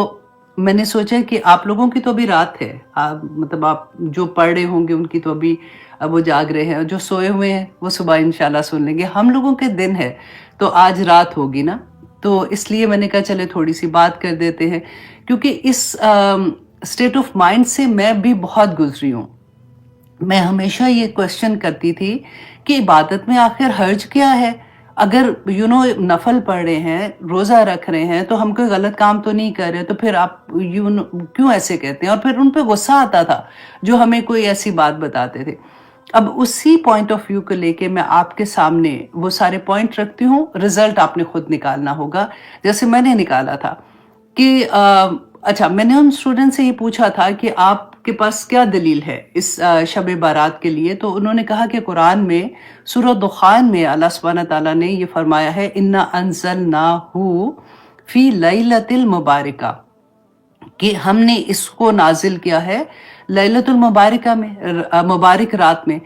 میں نے سوچا کہ آپ لوگوں کی تو ابھی رات ہے، مطلب آپ جو پڑھ رہے ہوں گے ان کی تو ابھی وہ جاگ رہے ہیں، اور جو سوئے ہوئے ہیں وہ صبح انشاءاللہ سن لیں گے، ہم لوگوں کے دن ہے تو آج رات ہوگی نا، تو اس لیے میں نے کہا چلے تھوڑی سی بات کر دیتے ہیں، کیونکہ اس اسٹیٹ آف مائنڈ سے میں بھی بہت گزری ہوں۔ میں ہمیشہ یہ کوشچن کرتی تھی کہ عبادت میں آخر حرج کیا ہے؟ اگر نفل پڑھ رہے ہیں، روزہ رکھ رہے ہیں تو ہم کوئی غلط کام تو نہیں کر رہے، تو پھر آپ کیوں ایسے کہتے ہیں؟ اور پھر ان پہ غصہ آتا تھا جو ہمیں کوئی ایسی بات بتاتے تھے۔ اب اسی پوائنٹ آف ویو کو لے کے میں آپ کے سامنے وہ سارے پوائنٹ رکھتی ہوں، رزلٹ آپ نے خود نکالنا ہوگا جیسے میں نے نکالا تھا کہ اچھا، میں نے ان اسٹوڈنٹ سے یہ پوچھا تھا کہ آپ کے پاس کیا دلیل ہے اس شب بارات کے لیے، تو انہوں نے کہا کہ قرآن میں سورہ دخان میں اللہ سبحانہ تعالیٰ نے یہ فرمایا ہے اِنَّا أَنزَلْنَاهُ فِي لَيْلَةِ الْمُبَارَكَةِ، کہ ہم نے اس کو نازل کیا ہے لیلۃ المبارکہ میں، مبارک رات میں۔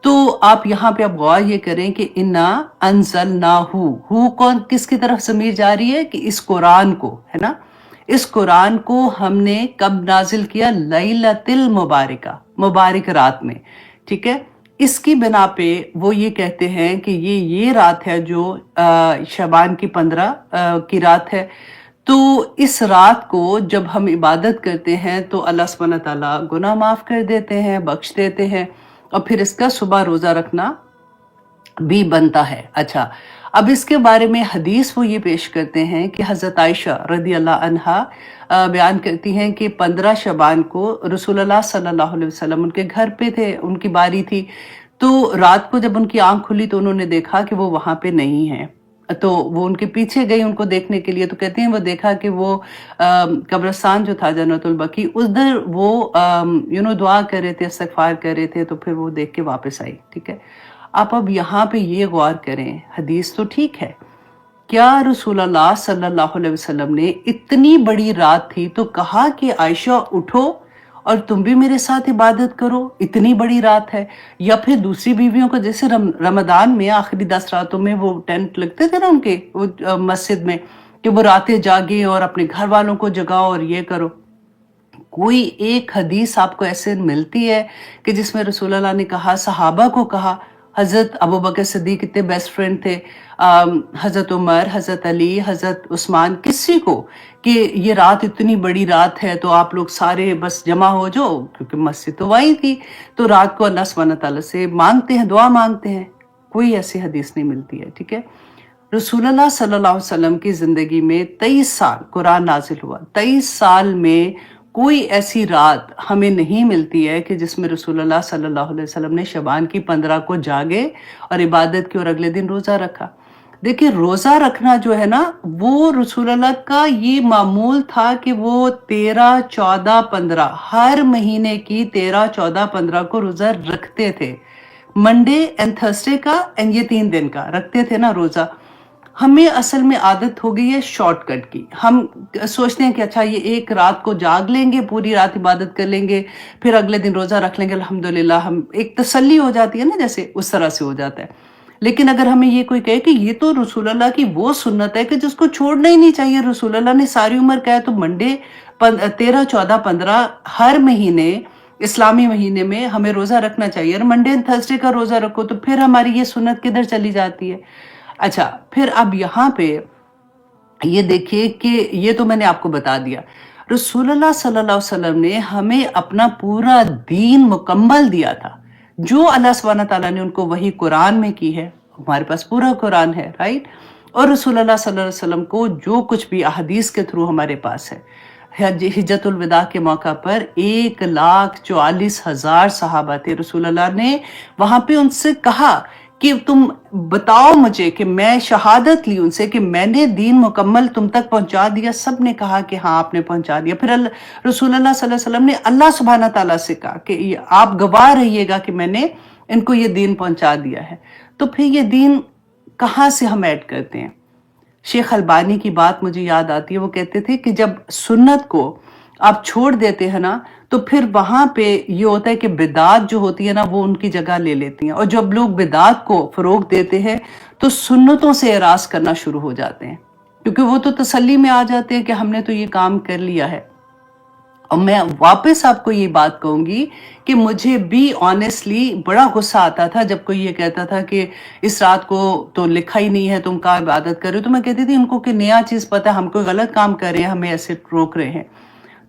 تو آپ یہاں پہ اب غور یہ کریں کہ اِنَّا أَنزَلْنَاهُ، ہو کون کس کی طرف ضمیر جاری ہے کہ اس قرآن کو ہے نا، اس قرآن کو ہم نے کب نازل کیا؟ لیلۃ المبارکہ، مبارک رات میں، ٹھیک ہے۔ اس کی بنا پہ وہ یہ کہتے ہیں کہ یہ رات ہے جو شعبان کی 15 کی رات ہے، تو اس رات کو جب ہم عبادت کرتے ہیں تو اللہ سبحانہ تعالیٰ گناہ معاف کر دیتے ہیں، بخش دیتے ہیں، اور پھر اس کا صبح روزہ رکھنا بھی بنتا ہے۔ اچھا، اب اس کے بارے میں حدیث وہ یہ پیش کرتے ہیں کہ حضرت عائشہ رضی اللہ عنہا بیان کرتی ہیں کہ 15 شعبان کو رسول اللہ صلی اللہ علیہ وسلم ان کے گھر پہ تھے، ان کی باری تھی، تو رات کو جب ان کی آنکھ کھلی تو انہوں نے دیکھا کہ وہ وہاں پہ نہیں ہیں، تو وہ ان کے پیچھے گئی ان کو دیکھنے کے لیے، تو کہتے ہیں وہ دیکھا کہ وہ قبرستان جو تھا جنت البقیع، ادھر وہ دعا کر رہے تھے، استغفار کر رہے تھے، تو پھر وہ دیکھ کے واپس آئی، ٹھیک ہے۔ آپ اب یہاں پہ یہ غور کریں، حدیث تو ٹھیک ہے، کیا رسول اللہ صلی اللہ علیہ وسلم نے اتنی بڑی رات تھی تو کہا کہ عائشہ اٹھو اور تم بھی میرے ساتھ عبادت کرو، اتنی بڑی رات ہے؟ یا پھر دوسری بیویوں کو جیسے رمضان میں آخری 10 راتوں میں وہ ٹینٹ لگتے تھے نا ان کے مسجد میں، کہ وہ راتیں جاگیں اور اپنے گھر والوں کو جگاؤ اور یہ کرو، کوئی ایک حدیث آپ کو ایسے ملتی ہے کہ جس میں رسول اللہ نے کہا، صحابہ کو کہا، حضرت ابو بکر صدیق اتنے بیسٹ فرینڈ تھے، حضرت عمر، حضرت علی، حضرت عثمان، کسی کو کہ یہ رات اتنی بڑی رات ہے تو آپ لوگ سارے بس جمع ہو جاؤ، کیونکہ مسجد تو وہی تھی، تو رات کو اللہ سبحانہ تعالیٰ سے مانگتے ہیں، دعا مانگتے ہیں، کوئی ایسی حدیث نہیں ملتی ہے، ٹھیک ہے۔ رسول اللہ صلی اللہ علیہ وسلم کی زندگی میں 23 سال قرآن نازل ہوا، 23 سال میں کوئی ایسی رات ہمیں نہیں ملتی ہے کہ جس میں رسول اللہ صلی اللہ علیہ وسلم نے شعبان کی 15 کو جاگے اور عبادت کی اور اگلے دن روزہ رکھا۔ دیکھیں، روزہ رکھنا جو ہے نا، وہ رسول اللہ کا یہ معمول تھا کہ وہ 13، 14، 15 ہر مہینے کی 13، 14، 15 کو روزہ رکھتے تھے، منڈے اینڈ تھرسڈے کا، اینڈ یہ 3 دن کا رکھتے تھے نا روزہ۔ ہمیں اصل میں عادت ہو گئی ہے شارٹ کٹ کی، ہم سوچتے ہیں کہ اچھا یہ ایک رات کو جاگ لیں گے، پوری رات عبادت کر لیں گے، پھر اگلے دن روزہ رکھ لیں گے، الحمدللہ، ہم ایک تسلی ہو جاتی ہے نا، جیسے اس طرح سے ہو جاتا ہے۔ لیکن اگر ہمیں یہ کوئی کہے کہ یہ تو رسول اللہ کی وہ سنت ہے کہ جس کو چھوڑنا ہی نہیں چاہیے، رسول اللہ نے ساری عمر کہا، تو منڈے 13، 14، 15 ہر مہینے اسلامی مہینے میں ہمیں روزہ رکھنا چاہیے، اور منڈے اینڈ تھرسڈے کا روزہ رکھو تو پھر ہماری یہ سنت کدھر چلی جاتی ہے؟ اچھا، پھر اب یہاں پہ یہ دیکھیے کہ یہ تو میں نے آپ کو بتا دیا، رسول اللہ صلی اللہ علیہ وسلم نے ہمیں اپنا پورا دین مکمل دیا تھا، جو اللہ سبحانہ تعالیٰ نے ان کو وہی قرآن میں کی ہے، ہمارے پاس پورا قرآن ہے، رائٹ؟ اور رسول اللہ صلی اللہ علیہ وسلم کو جو کچھ بھی احادیث کے تھرو ہمارے پاس ہے، حجت الوداع کے موقع پر 1,44,000 صحابہ تھے، رسول اللہ نے وہاں پہ ان سے کہا کہ تم بتاؤ مجھے، کہ میں شہادت لی ان سے کہ میں نے دین مکمل تم تک پہنچا دیا، سب نے کہا کہ ہاں آپ نے پہنچا دیا۔ پھر رسول اللہ صلی اللہ علیہ وسلم نے اللہ سبحانہ تعالیٰ سے کہا کہ آپ گواہ رہیے گا کہ میں نے ان کو یہ دین پہنچا دیا ہے۔ تو پھر یہ دین کہاں سے ہم ایڈ کرتے ہیں؟ شیخ البانی کی بات مجھے یاد آتی ہے، وہ کہتے تھے کہ جب سنت کو آپ چھوڑ دیتے ہیں نا تو پھر وہاں پہ یہ ہوتا ہے کہ بدعات جو ہوتی ہے نا وہ ان کی جگہ لے لیتی ہیں، اور جب لوگ بدعات کو فروغ دیتے ہیں تو سنتوں سے اعراض کرنا شروع ہو جاتے ہیں، کیونکہ وہ تو تسلی میں آ جاتے ہیں کہ ہم نے تو یہ کام کر لیا ہے۔ اور میں واپس آپ کو یہ بات کہوں گی کہ مجھے بھی آنیسٹلی بڑا غصہ آتا تھا جب کوئی یہ کہتا تھا کہ اس رات کو تو لکھا ہی نہیں ہے، تم کا عبادت کر رہے ہو، تو میں کہتی تھی ان کو کہ نیا چیز پتہ ہے، ہم کوئی غلط کام کر رہے ہیں، ہمیں ایسے روک رہے ہیں۔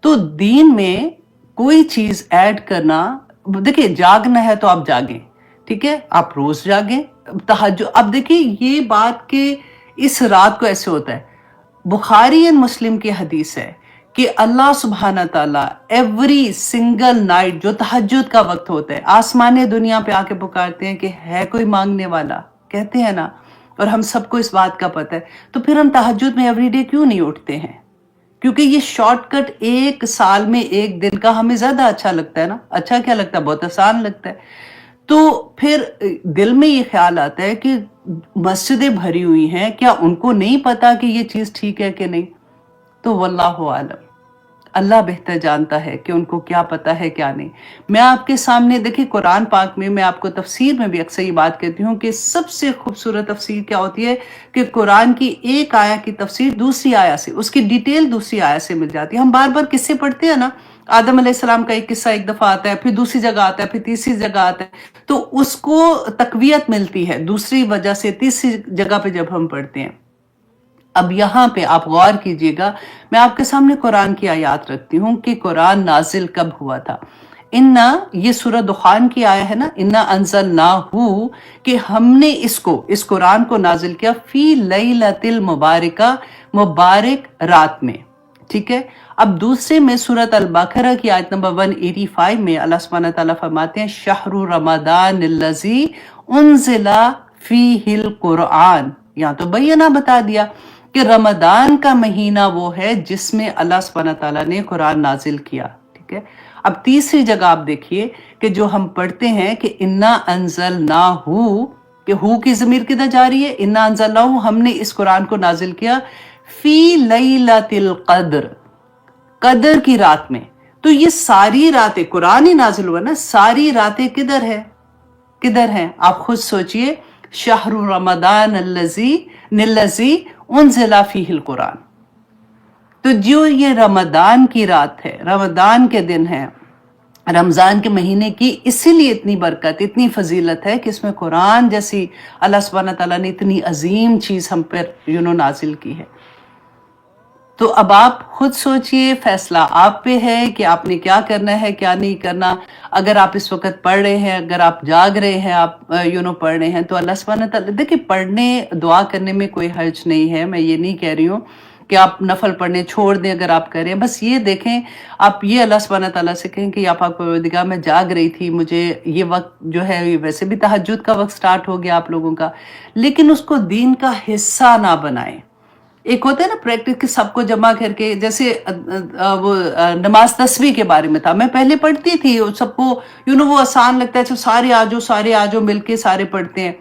تو دین میں کوئی چیز ایڈ کرنا، دیکھیں جاگنا ہے تو آپ جاگیں، ٹھیک ہے، آپ روز جاگیں، تہجد۔ اب دیکھیں یہ بات کہ اس رات کو ایسے ہوتا ہے، بخاری اور مسلم کی حدیث ہے کہ اللہ سبحانہ تعالیٰ ایوری سنگل نائٹ جو تہجد کا وقت ہوتا ہے آسمان دنیا پہ آ کے پکارتے ہیں کہ ہے کوئی مانگنے والا، کہتے ہیں نا، اور ہم سب کو اس بات کا پتہ ہے، تو پھر ہم تہجد میں ایوری ڈے کیوں نہیں اٹھتے ہیں؟ کیونکہ یہ شارٹ کٹ ایک سال میں ایک دن کا ہمیں زیادہ اچھا لگتا ہے نا، اچھا کیا لگتا ہے، بہت آسان لگتا ہے۔ تو پھر دل میں یہ خیال آتا ہے کہ مسجدیں بھری ہوئی ہیں، کیا ان کو نہیں پتا کہ یہ چیز ٹھیک ہے کہ نہیں؟ تو واللہ عالم، اللہ بہتر جانتا ہے کہ ان کو کیا پتا ہے کیا نہیں۔ میں آپ کے سامنے دیکھیں قرآن پاک میں آپ کو تفسیر میں بھی اکثر یہ بات کہتی ہوں کہ سب سے خوبصورت تفسیر کیا ہوتی ہے کہ قرآن کی ایک آیا کی تفسیر دوسری آیا سے، اس کی ڈیٹیل دوسری آیا سے مل جاتی ہے۔ ہم بار بار قصے پڑھتے ہیں نا، آدم علیہ السلام کا ایک قصہ ایک دفعہ آتا ہے، پھر دوسری جگہ آتا ہے، پھر تیسری جگہ آتا ہے، تو اس کو تقویت ملتی ہے دوسری وجہ سے، تیسری جگہ پہ جب ہم پڑھتے ہیں۔ اب یہاں پہ آپ غور کیجئے گا، میں آپ کے سامنے قرآن کی آیات رکھتی ہوں کہ قرآن نازل کب ہوا تھا۔ یہ سورہ دخان کی آیا ہے نا، انا انزلناہو، کہ ہم نے اس قرآن کو نازل کیا فی لیلۃ المبارکہ، مبارک رات میں، ٹھیک ہے۔ اب دوسرے میں سورۃ البقرہ کی آیت نمبر 185 میں اللہ سبحانہ تعالیٰ فرماتے ہیں شہر رمضان الذی انزل فیہ القرآن، یہاں تو بینہ بتا دیا کہ رمضان کا مہینہ وہ ہے جس میں اللہ سبحانہ تعالیٰ نے قرآن نازل کیا، ٹھیک ہے۔ اب تیسری جگہ آپ دیکھیے کہ جو ہم پڑھتے ہیں کہ انا انزلناہو، کہ ہو کی ضمیر کدھر جا رہی ہے؟ انا انزلناہو، ہم نے اس قرآن کو نازل کیا فی لیلۃ القدر، قدر کی رات میں۔ تو یہ ساری راتیں قرآن ہی نازل ہوا نا، ساری راتیں کدھر ہیں؟ آپ خود سوچئے، شہر رمضان الذی انزل فیہ القرآن۔ تو جو یہ رمضان کی رات ہے، رمضان کے دن ہے، رمضان کے مہینے کی، اسی لیے اتنی برکت، اتنی فضیلت ہے کہ اس میں قرآن جیسی اللہ سبحانہ تعالیٰ نے اتنی عظیم چیز ہم پر نازل کی ہے۔ تو اب آپ خود سوچئے، فیصلہ آپ پہ ہے کہ آپ نے کیا کرنا ہے کیا نہیں کرنا۔ اگر آپ اس وقت پڑھ رہے ہیں، اگر آپ جاگ رہے ہیں، آپ پڑھ رہے ہیں، تو اللہ سبحانہ تعالیٰ، دیکھیں پڑھنے دعا کرنے میں کوئی حرج نہیں ہے، میں یہ نہیں کہہ رہی ہوں کہ آپ نفل پڑھنے چھوڑ دیں اگر آپ کریں، بس یہ دیکھیں آپ یہ اللہ سبحانہ تعالیٰ سے کہیں کہ یا پاک پروردگار میں جاگ رہی تھی، مجھے یہ وقت جو ہے، ویسے بھی تہجد کا وقت سٹارٹ ہو گیا آپ لوگوں کا، لیکن اس کو دین کا حصہ نہ بنائیں۔ ایک ہوتا ہے نا پریکٹس کہ سب کو جمع کر کے، جیسے وہ نماز تسبیح کے بارے میں تھا، میں پہلے پڑھتی تھی، سب کو وہ آسان لگتا ہے، سارے آجو مل کے سارے پڑھتے ہیں،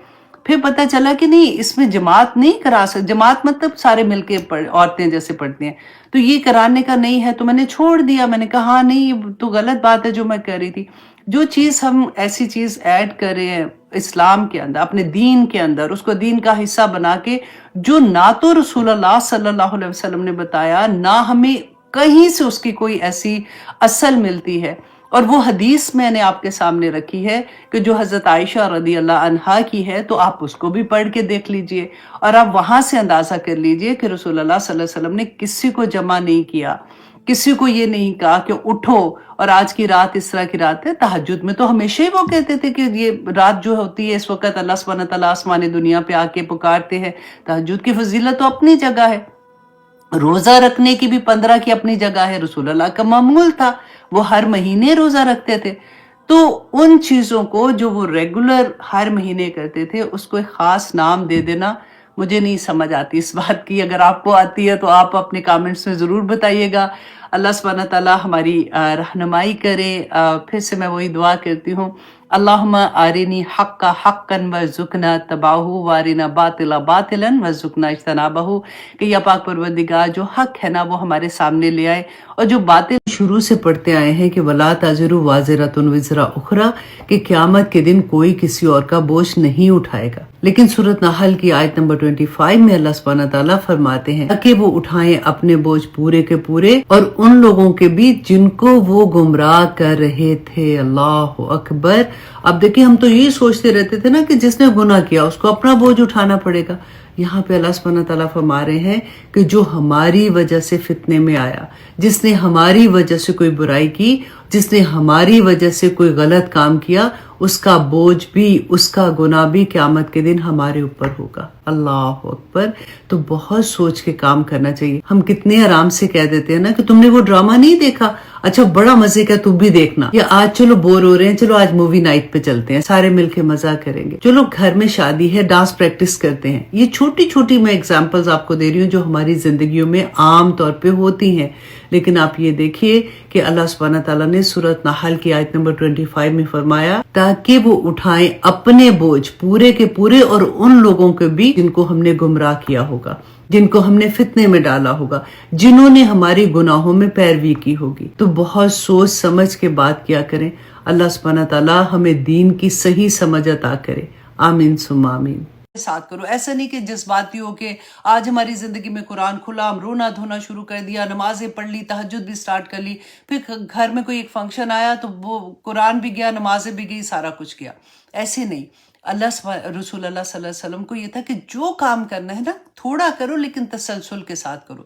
پھر پتہ چلا کہ نہیں، اس میں جماعت نہیں کرا سکتے، جماعت مطلب سارے مل کے عورتیں جیسے پڑھتی ہیں، تو یہ کرانے کا نہیں ہے، تو میں نے چھوڑ دیا، میں نے کہا ہاں نہیں، یہ تو غلط بات ہے جو میں کر رہی تھی۔ جو چیز ہم ایسی چیز ایڈ کر رہے ہیں اسلام کے اندر، اپنے دین کے اندر، اس کو دین کا حصہ بنا کے، جو نہ تو رسول اللہ صلی اللہ علیہ وسلم نے بتایا، نہ ہمیں کہیں سے اس کی کوئی ایسی اصل ملتی ہے، اور وہ حدیث میں نے آپ کے سامنے رکھی ہے کہ جو حضرت عائشہ رضی اللہ عنہا کی ہے، تو آپ اس کو بھی پڑھ کے دیکھ لیجئے اور آپ وہاں سے اندازہ کر لیجئے کہ رسول اللہ صلی اللہ علیہ وسلم نے کسی کو جمع نہیں کیا، کسی کو یہ نہیں کہا کہ اٹھو اور آج کی رات اس طرح کی رات ہے۔ تہجد میں تو ہمیشہ ہی وہ کہتے تھے کہ یہ رات جو ہوتی ہے اس وقت اللہ سبحانہ تعالیٰ آسمان دنیا پہ آ کے پکارتے ہیں۔ تہجد کی فضیلت تو اپنی جگہ ہے، روزہ رکھنے کی بھی 15 کی اپنی جگہ ہے، رسول اللہ کا معمول تھا، وہ ہر مہینے روزہ رکھتے تھے۔ تو ان چیزوں کو جو وہ ریگولر ہر مہینے کرتے تھے اس کو ایک خاص نام دے دینا مجھے نہیں سمجھ آتی اس بات کی۔ اگر آپ کو آتی ہے تو آپ اپنے کامنٹس میں ضرور بتائیے گا۔ اللہ سبحانہ تعالیٰ ہماری رہنمائی کرے۔ پھر سے میں وہی دعا کرتی ہوں، اللہم آرینی حق حقا وارزقنا اتباعہ وارنا باطلا باطلا وارزقنا اجتنابہ، کہ یا پاک پروردگار جو حق ہے نا وہ ہمارے سامنے لے آئے، اور جو باتیں شروع سے پڑھتے آئے ہیں کہ وَلَا تَزِرُ وَازِرَةٌ وِزْرَ أُخْرَى، کہ قیامت کے دن کوئی کسی اور کا بوجھ نہیں اٹھائے گا۔ لیکن سورۃ نحل کی آیت نمبر 25 میں اللہ سبحانہ تعالیٰ فرماتے ہیں کہ وہ اٹھائیں اپنے بوجھ پورے کے پورے اور ان لوگوں کے بھی جن کو وہ گمراہ کر رہے تھے۔ اللہ اکبر۔ اب دیکھیں ہم تو یہی سوچتے رہتے تھے نا کہ جس نے گناہ کیا اس کو اپنا بوجھ اٹھانا پڑے گا۔ یہاں پہ اللہ سبحانہ تعالیٰ فرما رہے ہیں کہ جو ہماری وجہ سے فتنے میں آیا، جس نے ہماری وجہ سے کوئی برائی کی، جس نے ہماری وجہ سے کوئی غلط کام کیا، اس کا بوجھ بھی، اس کا گناہ بھی قیامت کے دن ہمارے اوپر ہوگا۔ اللہ اکبر۔ تو بہت سوچ کے کام کرنا چاہیے۔ ہم کتنے آرام سے کہہ دیتے ہیں نا کہ تم نے وہ ڈرامہ نہیں دیکھا، اچھا بڑا مزے کا، تم بھی دیکھنا، یا آج چلو بور ہو رہے ہیں، چلو آج مووی نائٹ پہ چلتے ہیں، سارے مل کے مزہ کریں گے، چلو گھر میں شادی ہے ڈانس پریکٹس کرتے ہیں۔ یہ چھوٹی چھوٹی میں ایگزامپلز آپ کو دے رہی ہوں جو ہماری زندگیوں میں عام طور پہ ہوتی ہیں، لیکن آپ یہ دیکھیے کہ اللہ سبحانہ تعالیٰ نے سورۃ نحل کی آیت نمبر 25 میں فرمایا تاکہ وہ اٹھائیں اپنے بوجھ پورے کے پورے اور ان لوگوں کے بھی جن کو ہم نے گمراہ کیا ہوگا، جن کو ہم نے فتنے میں ڈالا ہوگا، جنہوں نے ہماری گناہوں میں پیروی کی ہوگی۔ تو بہت سوچ سمجھ کے بات کیا کریں۔ اللہ سبحانہ تعالیٰ ہمیں دین کی صحیح سمجھ عطا کرے۔ آمین ثم آمین۔ ساتھ کرو، ایسا نہیں کہ جذباتی ہو کہ آج ہماری زندگی میں قرآن کھلا، ہم رونا دھونا شروع کر دیا، نمازیں پڑھ لی، تہجد بھی سٹارٹ کر لی، پھر گھر میں کوئی ایک فنکشن آیا تو وہ قرآن بھی گیا، نمازیں بھی گئی، سارا کچھ گیا۔ ایسے نہیں۔ رسول اللہ صلی اللہ علیہ وسلم کو یہ تھا کہ جو کام کرنا ہے نا تھوڑا کرو لیکن تسلسل کے ساتھ کرو۔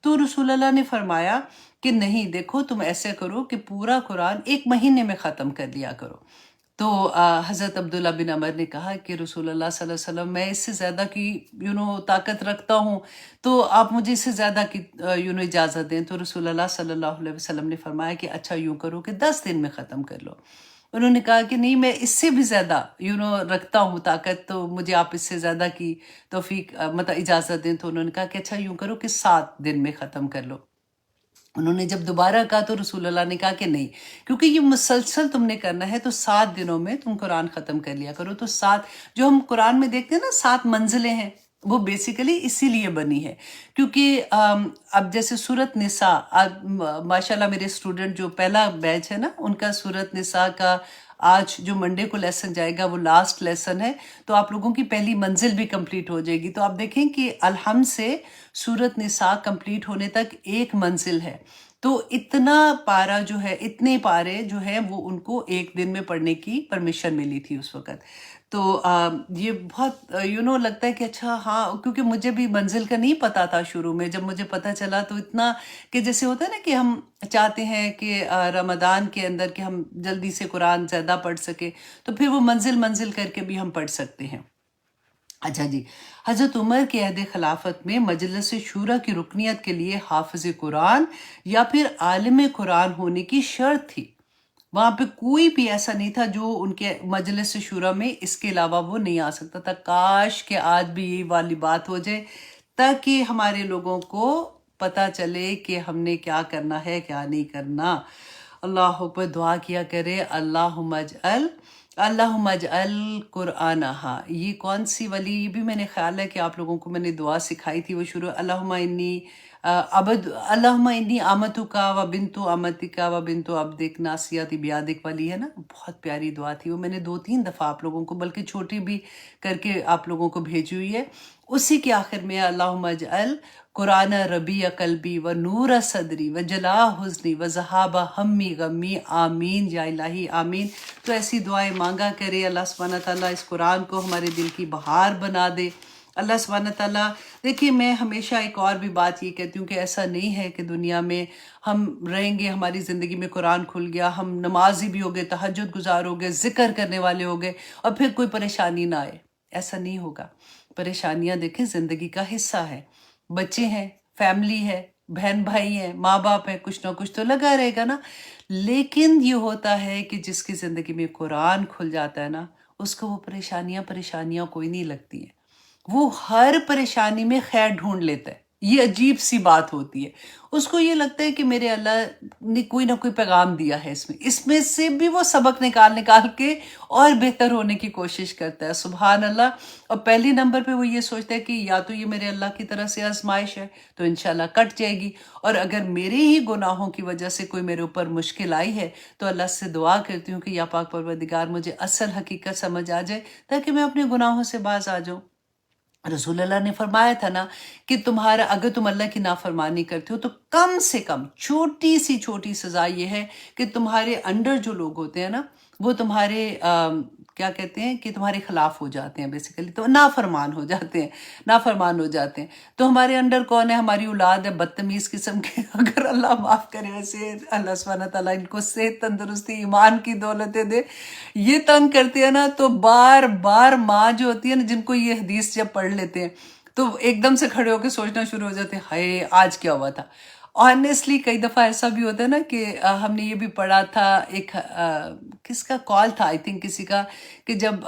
تو رسول اللہ نے فرمایا کہ نہیں، دیکھو تم ایسے کرو کہ پورا قرآن 1 مہینے میں ختم کر لیا کرو۔ تو حضرت عبداللہ بن عمر نے کہا کہ رسول اللہ صلی اللہ علیہ وسلم میں اس سے زیادہ کی طاقت رکھتا ہوں، تو آپ مجھے اس سے زیادہ کی اجازت دیں۔ تو رسول اللہ صلی اللہ علیہ وسلم نے فرمایا کہ اچھا یوں کرو کہ 10 دن میں ختم کر لو۔ انہوں نے کہا کہ نہیں، میں اس سے بھی زیادہ رکھتا ہوں طاقت، تو مجھے آپ اس سے زیادہ کی توفیق مطلب اجازت دیں۔ تو انہوں نے کہا کہ اچھا یوں کرو کہ 7 دن میں ختم کر لو۔ انہوں نے جب دوبارہ کہا تو رسول اللہ نے کہا کہ نہیں، کیونکہ یہ مسلسل تم نے کرنا ہے تو 7 دنوں میں تم قرآن ختم کر لیا کرو۔ تو 7 جو ہم قرآن میں دیکھتے ہیں نا 7 منزلیں ہیں، وہ بیسیکلی اسی لیے بنی ہے کیونکہ اب جیسے سورۃ نساء، ماشاءاللہ میرے اسٹوڈنٹ جو پہلا بیچ ہے نا ان کا سورۃ نساء کا آج جو منڈے کو لیسن جائے گا وہ لاسٹ لیسن ہے، تو آپ لوگوں کی پہلی منزل بھی کمپلیٹ ہو جائے گی۔ تو آپ دیکھیں کہ الحمد سے سورۃ نساء کمپلیٹ ہونے تک 1 منزل ہے، تو اتنا پارہ جو ہے، اتنے پارے جو ہیں وہ ان کو 1 دن میں پڑھنے کی پرمیشن ملی تھی اس وقت۔ تو یہ بہت لگتا ہے کہ اچھا ہاں، کیونکہ مجھے بھی منزل کا نہیں پتا تھا شروع میں، جب مجھے پتا چلا تو اتنا کہ جیسے ہوتا ہے نا کہ ہم چاہتے ہیں کہ رمضان کے اندر کہ ہم جلدی سے قرآن زیادہ پڑھ سکے، تو پھر وہ منزل منزل کر کے بھی ہم پڑھ سکتے ہیں۔ اچھا جی، حضرت عمر کے عہد خلافت میں مجلس شورا کی رکنیت کے لیے حافظ قرآن یا پھر عالم قرآن ہونے کی شرط تھی۔ وہاں پہ کوئی بھی ایسا نہیں تھا جو ان کے مجلس شورا میں اس کے علاوہ وہ نہیں آ سکتا تھا۔ کاش کہ آج بھی یہی والی بات ہو جائے تاکہ ہمارے لوگوں کو پتہ چلے کہ ہم نے کیا کرنا ہے کیا نہیں کرنا۔ اللہ اکبر، دعا کیا کرے، اللہم اجعل قرآنہا۔ یہ کون سی ولی، یہ بھی میں نے خیال ہے کہ آپ لوگوں کو میں نے دعا سکھائی تھی، وہ شروع اللہم انی ابد اللہم انی آمتکا و بنتو آمتکا و بنتو عبدک ناسیاتی بیادک والی ہے نا، بہت پیاری دعا تھی وہ، میں نے 2-3 دفعہ آپ لوگوں کو بلکہ چھوٹی بھی کر کے آپ لوگوں کو بھیجی ہوئی ہے. اسی کے آخر میں اللہم اجعل قرآن ربیع قلبی و نور صدری و جلا حزنی و ذہاب ہمی غمی آمین یا الہی آمین. تو ایسی دعائیں مانگا کرے. اللہ سبحانہ تعالیٰ اس قرآن کو ہمارے دل کی بہار بنا دے. اللہ سبحانہ تعالیٰ، دیکھیے میں ہمیشہ ایک اور بھی بات یہ کہتی ہوں کہ ایسا نہیں ہے کہ دنیا میں ہم رہیں گے، ہماری زندگی میں قرآن کھل گیا، ہم نمازی بھی ہو گئے، تہجد گزار ہو گئے، ذکر کرنے والے ہو گئے، اور پھر کوئی پریشانی نہ آئے. ایسا نہیں ہوگا. پریشانیاں دیکھیں زندگی کا حصہ ہے. بچے ہیں، فیملی ہے، بہن بھائی ہیں، ماں باپ ہیں، کچھ نہ کچھ تو لگا رہے گا نا. لیکن یہ ہوتا ہے کہ جس کی زندگی میں قرآن کھل جاتا ہے نا، اس کو وہ پریشانیاں کوئی نہیں لگتی ہیں. وہ ہر پریشانی میں خیر ڈھونڈ لیتا ہے. یہ عجیب سی بات ہوتی ہے. اس کو یہ لگتا ہے کہ میرے اللہ نے کوئی نہ کوئی پیغام دیا ہے اس میں سے بھی وہ سبق نکال کے اور بہتر ہونے کی کوشش کرتا ہے. سبحان اللہ. اور پہلی نمبر پہ وہ یہ سوچتا ہے کہ یا تو یہ میرے اللہ کی طرف سے آزمائش ہے تو انشاءاللہ کٹ جائے گی، اور اگر میرے ہی گناہوں کی وجہ سے کوئی میرے اوپر مشکل آئی ہے تو اللہ سے دعا کرتی ہوں کہ یا پاک پروردگار مجھے اصل حقیقت سمجھ آ جائے تاکہ میں اپنے گناہوں سے باز آ جاؤں. رسول اللہ نے فرمایا تھا نا کہ اگر تم اللہ کی نافرمانی کرتے ہو تو کم سے کم چھوٹی سزا یہ ہے کہ تمہارے انڈر جو لوگ ہوتے ہیں نا وہ تمہارے کیا کہتے ہیں کہ تمہارے خلاف ہو جاتے ہیں، بیسیکلی تو نافرمان ہو جاتے ہیں. تو ہمارے انڈر کون ہے؟ ہماری اولاد ہے، بدتمیز قسم کے. اگر اللہ معاف کرے، ایسے اللہ سبحانہ تعالیٰ ان کو صحت، تندرستی، ایمان کی دولتیں دے، یہ تنگ کرتے ہیں نا تو بار بار ماں جو ہوتی ہے نا، جن کو یہ حدیث جب پڑھ لیتے ہیں تو ایک دم سے کھڑے ہو کے سوچنا شروع ہو جاتے ہیں ہائے آج کیا ہوا تھا. آنیسٹلی کئی دفعہ ایسا بھی ہوتا ہے نا کہ ہم نے یہ بھی پڑھا تھا، ایک کس کا کال تھا، آئی تھنک کسی کا، کہ جب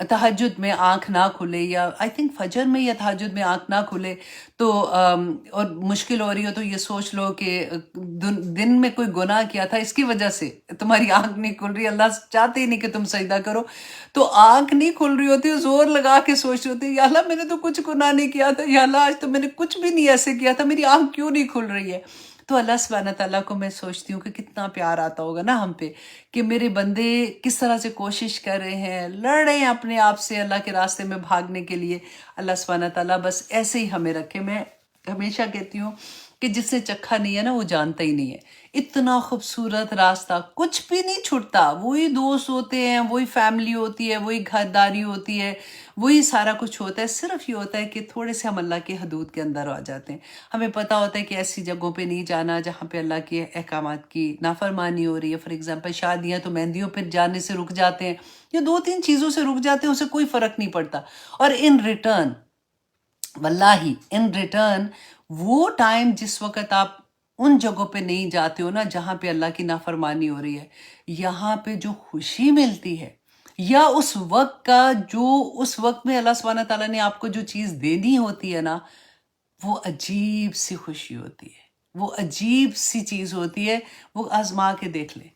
تہجد میں آنکھ نہ کھلے، یا آئی تھنک فجر میں یا تہجد میں آنکھ نہ کھلے تو اور مشکل ہو رہی ہو تو یہ سوچ لو کہ دن میں کوئی گناہ کیا تھا، اس کی وجہ سے تمہاری آنکھ نہیں کھل رہی، اللہ چاہتے ہی نہیں کہ تم سجدہ کرو. تو آنکھ نہیں کھل رہی ہوتی، زور لگا کے سوچ رہی ہوتی یا اللہ میں نے تو کچھ گناہ نہیں کیا تھا، یا اللہ آج تو میں نے کچھ بھی نہیں ایسے کیا تھا، میری آنکھ کیوں نہیں کھل رہی ہے. تو اللہ سبحانہ تعالیٰ کو میں سوچتی ہوں کہ کتنا پیار آتا ہوگا نا ہم پہ، کہ میرے بندے کس طرح سے کوشش کر رہے ہیں، لڑ رہے ہیں اپنے آپ سے اللہ کے راستے میں بھاگنے کے لیے. اللہ سبحانہ تعالیٰ بس ایسے ہی ہمیں رکھے. میں ہمیشہ کہتی ہوں کہ جس نے چکھا نہیں ہے نا وہ جانتا ہی نہیں ہے. اتنا خوبصورت راستہ، کچھ بھی نہیں چھٹتا، وہی دوست ہوتے ہیں، وہی فیملی ہوتی ہے، وہی گھرداری ہوتی ہے، وہی سارا کچھ ہوتا ہے. صرف یہ ہوتا ہے کہ تھوڑے سے ہم اللہ کے حدود کے اندر آ جاتے ہیں. ہمیں پتہ ہوتا ہے کہ ایسی جگہوں پہ نہیں جانا جہاں پہ اللہ کے احکامات کی نافرمانی ہو رہی ہے. فار ایگزامپل شادیاں تو مہندیوں پہ جانے سے رک جاتے ہیں، یا 2-3 چیزوں سے رک جاتے ہیں، اسے کوئی فرق نہیں پڑتا. اور ان ریٹرن واللہ ان ریٹرن وہ ٹائم جس وقت آپ ان جگہوں پہ نہیں جاتے ہو نا جہاں پہ اللہ کی نافرمانی ہو رہی ہے، یہاں پہ جو خوشی ملتی ہے، یا اس وقت کا جو اس وقت میں اللہ سبحانہ تعالیٰ نے آپ کو جو چیز دینی ہوتی ہے نا، وہ عجیب سی خوشی ہوتی ہے، وہ عجیب سی چیز ہوتی ہے. وہ آزما کے دیکھ لیں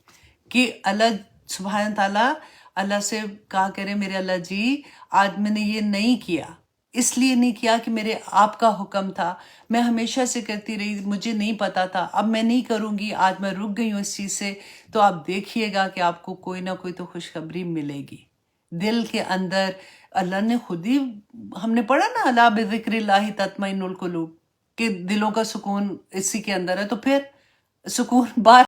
کہ اللہ سبحانہ تعالیٰ اللہ سے کہا کرے میرے اللہ جی آج میں نے یہ نہیں کیا، اس لیے نہیں کیا کہ میرے آپ کا حکم تھا، میں ہمیشہ سے کرتی رہی، مجھے نہیں پتا تھا، اب میں نہیں کروں گی، آج میں رک گئی ہوں اس چیز سے. تو آپ دیکھیے گا کہ آپ کو کوئی نہ کوئی تو خوشخبری ملے گی دل کے اندر. اللہ نے خود ہی، ہم نے پڑھا نا الا بذکر اللہ تطمئن القلوب، کہ دلوں کا سکون اسی کے اندر ہے. تو پھر سکون بار